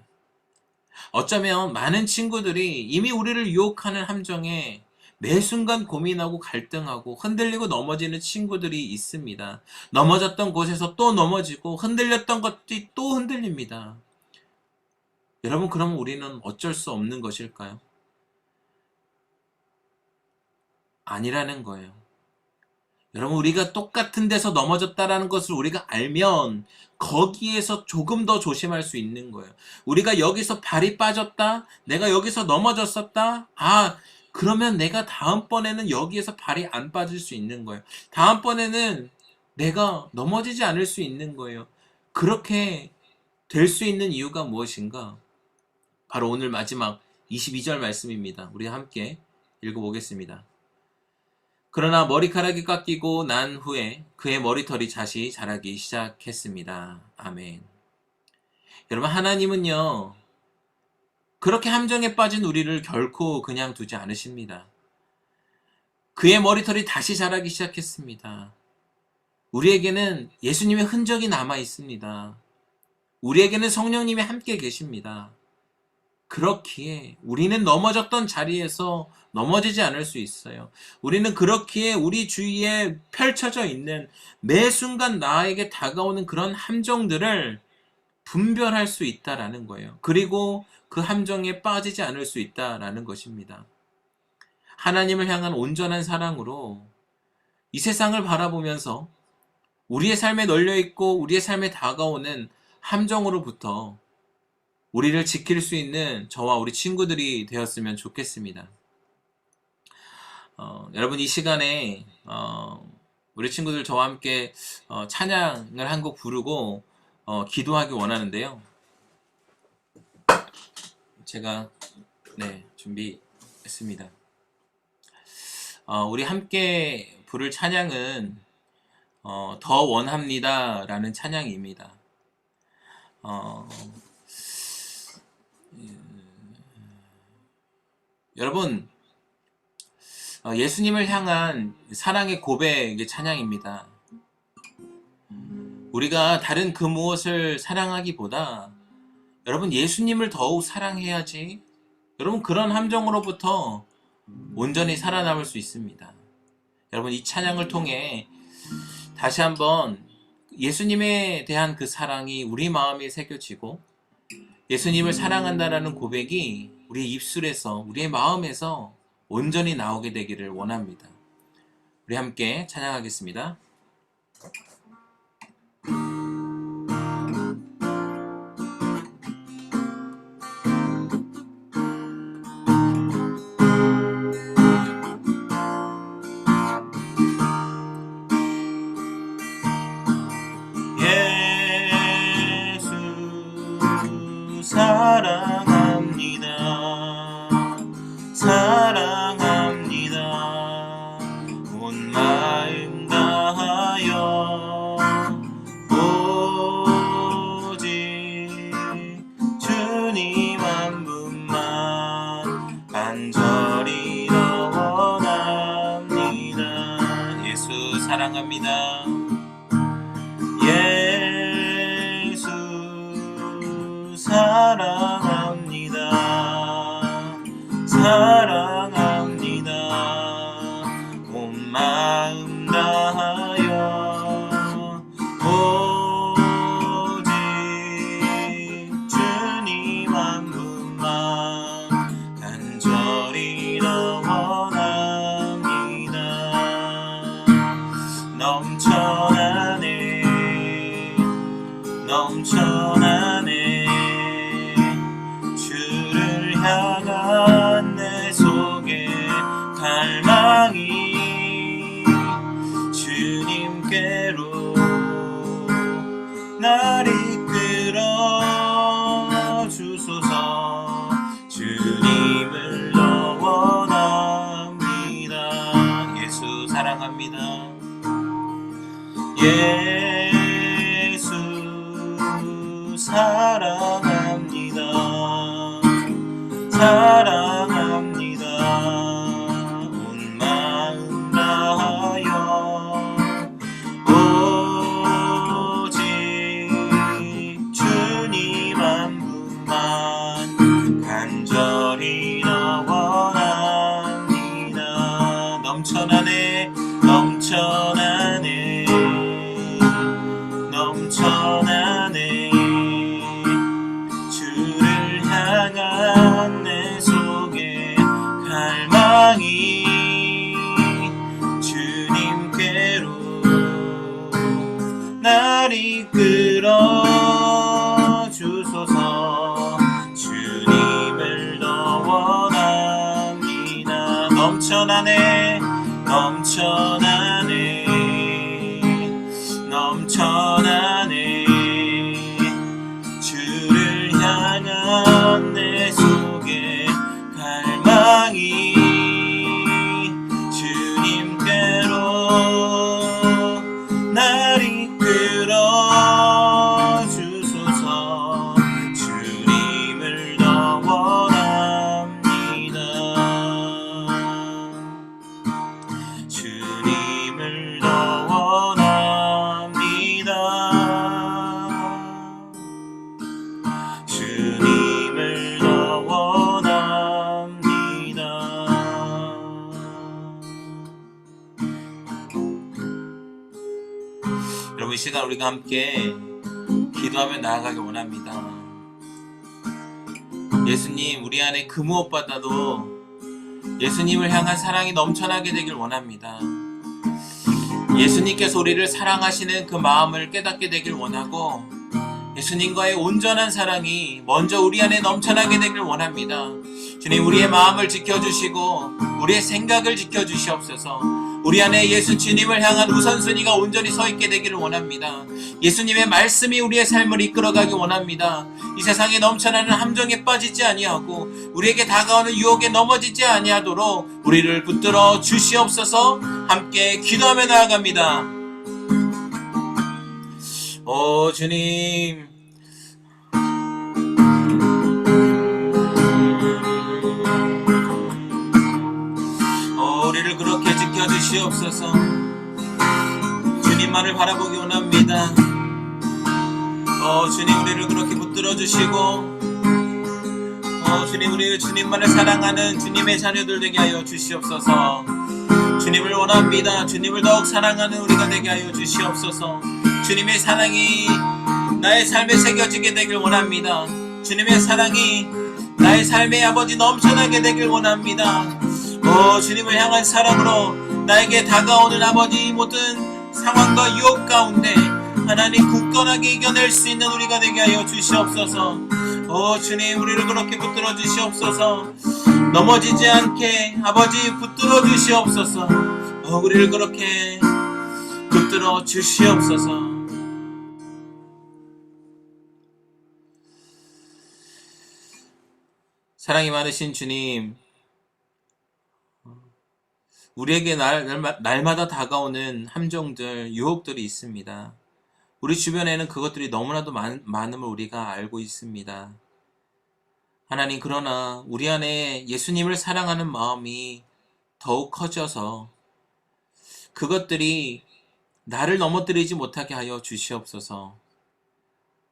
어쩌면 많은 친구들이 이미 우리를 유혹하는 함정에 매 순간 고민하고 갈등하고 흔들리고 넘어지는 친구들이 있습니다. 넘어졌던 곳에서 또 넘어지고 흔들렸던 것들이 또 흔들립니다. 여러분, 그러면 우리는 어쩔 수 없는 것일까요? 아니라는 거예요. 여러분, 우리가 똑같은 데서 넘어졌다라는 것을 우리가 알면 거기에서 조금 더 조심할 수 있는 거예요. 우리가 여기서 발이 빠졌다, 내가 여기서 넘어졌었다, 그러면 내가 다음번에는 여기에서 발이 안 빠질 수 있는 거예요. 다음번에는 내가 넘어지지 않을 수 있는 거예요. 그렇게 될 수 있는 이유가 무엇인가? 바로 오늘 마지막 22절 말씀입니다. 우리 함께 읽어보겠습니다. 그러나 머리카락이 깎이고 난 후에 그의 머리털이 다시 자라기 시작했습니다. 아멘. 여러분, 하나님은요, 그렇게 함정에 빠진 우리를 결코 그냥 두지 않으십니다. 그의 머리털이 다시 자라기 시작했습니다. 우리에게는 예수님의 흔적이 남아 있습니다. 우리에게는 성령님이 함께 계십니다. 그렇기에 우리는 넘어졌던 자리에서 넘어지지 않을 수 있어요. 우리는 그렇기에 우리 주위에 펼쳐져 있는 매 순간 나에게 다가오는 그런 함정들을 분별할 수 있다라는 거예요. 그리고 그 함정에 빠지지 않을 수 있다라는 것입니다. 하나님을 향한 온전한 사랑으로 이 세상을 바라보면서 우리의 삶에 널려있고 우리의 삶에 다가오는 함정으로부터 우리를 지킬 수 있는 저와 우리 친구들이 되었으면 좋겠습니다. 여러분 이 시간에 우리 친구들 저와 함께 찬양을 한 곡 부르고 기도하기 원하는데요. 제가 준비했습니다. 우리 함께 부를 찬양은 더 원합니다 라는 찬양입니다. 여러분 예수님을 향한 사랑의 고백의 찬양입니다. 우리가 다른 그 무엇을 사랑하기보다 여러분 예수님을 더욱 사랑해야지 여러분 그런 함정으로부터 온전히 살아남을 수 있습니다. 여러분 이 찬양을 통해 다시 한번 예수님에 대한 그 사랑이 우리 마음에 새겨지고 예수님을 사랑한다라는 고백이 우리의 입술에서 우리의 마음에서 온전히 나오게 되기를 원합니다. 우리 함께 찬양하겠습니다. 사랑합니다. 사랑합니다. 온 마음 다하여 오직 주님 한 분만 간절히 원합니다. 예수 사랑합니다. 예수 사랑합니다. 사랑합니다. 온 마음 다하여 오직 주님 한 분만 간절히 원합니다. 넘쳐나네 넘쳐나네 주를 향한 내 속에 갈망이 주님께로 날 이끌어 주소서. 주님을 더 원합니다. 예수 사랑합니다. 예수 사랑합니다. 사랑합니다. 온 마음 다하여 오직 주님 한 분만 간절히 원합니다. 넘쳐나네 넘쳐나네 넘쳐나네 주를 향한 내 속에 갈망이 주님께로 날 이끌어 주소서. 주님을 더 원합니다. 넘쳐나네 넘쳐나네 넘쳐나네 주를 향한 내 속에 갈망이 주님께로 날 이끌어 주소서. 주님을 더 원합니다. 주님을 더 원합니다. 여러분, 이 시간 우리가 함께 기도하며 나아가길 원합니다. 예수님, 우리 안에 그 무엇보다도 예수님을 향한 사랑이 넘쳐나게 되길 원합니다. 예수님께서 우리를 사랑하시는 그 마음을 깨닫게 되길 원하고, 예수님과의 온전한 사랑이 먼저 우리 안에 넘쳐나게 되길 원합니다. 주님, 우리의 마음을 지켜주시고 우리의 생각을 지켜주시옵소서. 우리 안에 예수 주님을 향한 우선순위가 온전히 서 있게 되기를 원합니다. 예수님의 말씀이 우리의 삶을 이끌어가기 원합니다. 이 세상에 넘쳐나는 함정에 빠지지 아니하고 우리에게 다가오는 유혹에 넘어지지 아니하도록 우리를 붙들어 주시옵소서. 함께 기도하며 나아갑니다. 오 주님, 우리를 그렇게 지켜주시옵소서. 주님만을 바라보기 원합니다. 주님, 우리를 그렇게 붙들어 주시고, 주님, 우리를 주님만을 사랑하는 주님의 자녀들 되게 하여 주시옵소서. 주님을 원합니다. 주님을 더욱 사랑하는 우리가 되게 하여 주시옵소서. 주님의 사랑이 나의 삶에 새겨지게 되길 원합니다. 주님의 사랑이 나의 삶의 아버지 넘쳐나게 되길 원합니다. 주님을 향한 사랑으로 나에게 다가오는 아버지 모든 상황과 유혹 가운데 하나님 굳건하게 이겨낼 수 있는 우리가 되게 하여 주시옵소서. 주님, 우리를 그렇게 붙들어 주시옵소서. 넘어지지 않게 아버지 붙들어 주시옵소서. 우리를 그렇게 붙들어 주시옵소서. 사랑이 많으신 주님, 우리에게 날마다 다가오는 함정들, 유혹들이 있습니다. 우리 주변에는 그것들이 너무나도 많음을 우리가 알고 있습니다. 하나님, 그러나 우리 안에 예수님을 사랑하는 마음이 더욱 커져서 그것들이 나를 넘어뜨리지 못하게 하여 주시옵소서.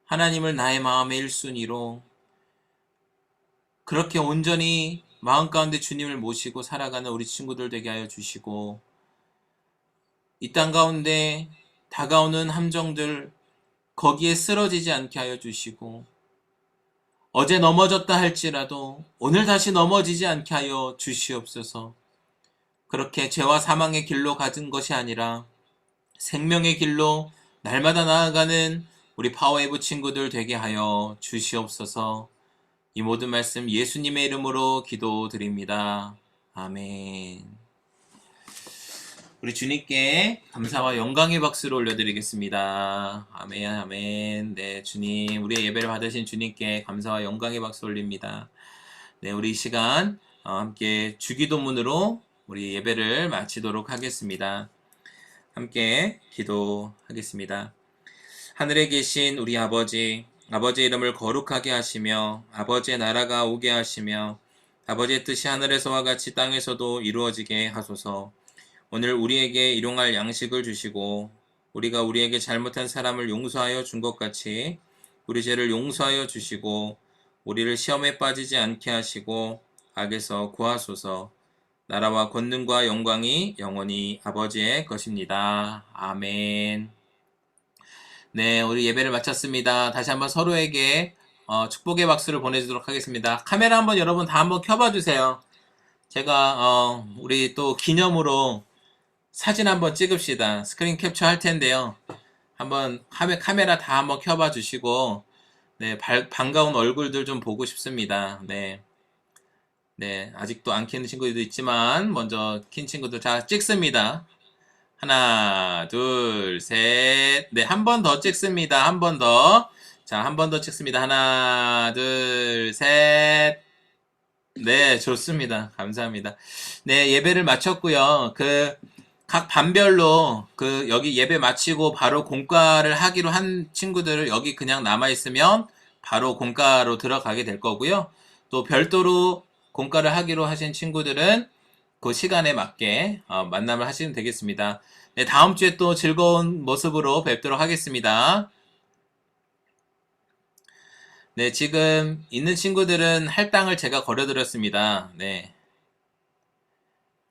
하나님을 나의 마음의 1순위로 그렇게 온전히 마음 가운데 주님을 모시고 살아가는 우리 친구들 되게 하여 주시고, 이 땅 가운데 다가오는 함정들 거기에 쓰러지지 않게 하여 주시고, 어제 넘어졌다 할지라도 오늘 다시 넘어지지 않게 하여 주시옵소서. 그렇게 죄와 사망의 길로 가진 것이 아니라 생명의 길로 날마다 나아가는 우리 파워웨이브 친구들 되게 하여 주시옵소서. 이 모든 말씀 예수님의 이름으로 기도드립니다. 아멘. 우리 주님께 감사와 영광의 박수를 올려드리겠습니다. 아멘, 아멘. 네, 주님, 우리의 예배를 받으신 주님께 감사와 영광의 박수 올립니다. 네, 우리 이 시간 함께 주기도문으로 우리 예배를 마치도록 하겠습니다. 함께 기도하겠습니다. 하늘에 계신 우리 아버지, 아버지의 이름을 거룩하게 하시며 아버지의 나라가 오게 하시며 아버지의 뜻이 하늘에서와 같이 땅에서도 이루어지게 하소서. 오늘 우리에게 일용할 양식을 주시고 우리가 우리에게 잘못한 사람을 용서하여 준 것 같이 우리 죄를 용서하여 주시고 우리를 시험에 빠지지 않게 하시고 악에서 구하소서. 나라와 권능과 영광이 영원히 아버지의 것입니다. 아멘. 네, 우리 예배를 마쳤습니다. 다시 한번 서로에게 축복의 박수를 보내주도록 하겠습니다. 카메라 한번 여러분 다 한번 켜봐 주세요. 제가 우리 또 기념으로 사진 한번 찍읍시다. 스크린 캡처 할 텐데요. 한번 카메라 다 한번 켜봐 주시고, 네, 반가운 얼굴들 좀 보고 싶습니다. 네. 네, 아직도 안 켜는 친구들도 있지만 먼저 킨 친구들 자 찍습니다. 하나, 둘, 셋. 네, 한 번 더 찍습니다. 한 번 더. 자, 한 번 더 찍습니다. 하나, 둘, 셋. 네, 좋습니다. 감사합니다. 네, 예배를 마쳤고요. 각 반별로 여기 예배 마치고 바로 공과를 하기로 한 친구들을 여기 그냥 남아있으면 바로 공과로 들어가게 될 거고요. 또 별도로 공과를 하기로 하신 친구들은 그 시간에 맞게 만남을 하시면 되겠습니다. 네, 다음 주에 또 즐거운 모습으로 뵙도록 하겠습니다. 네, 지금 있는 친구들은 할당을 제가 걸어드렸습니다. 네.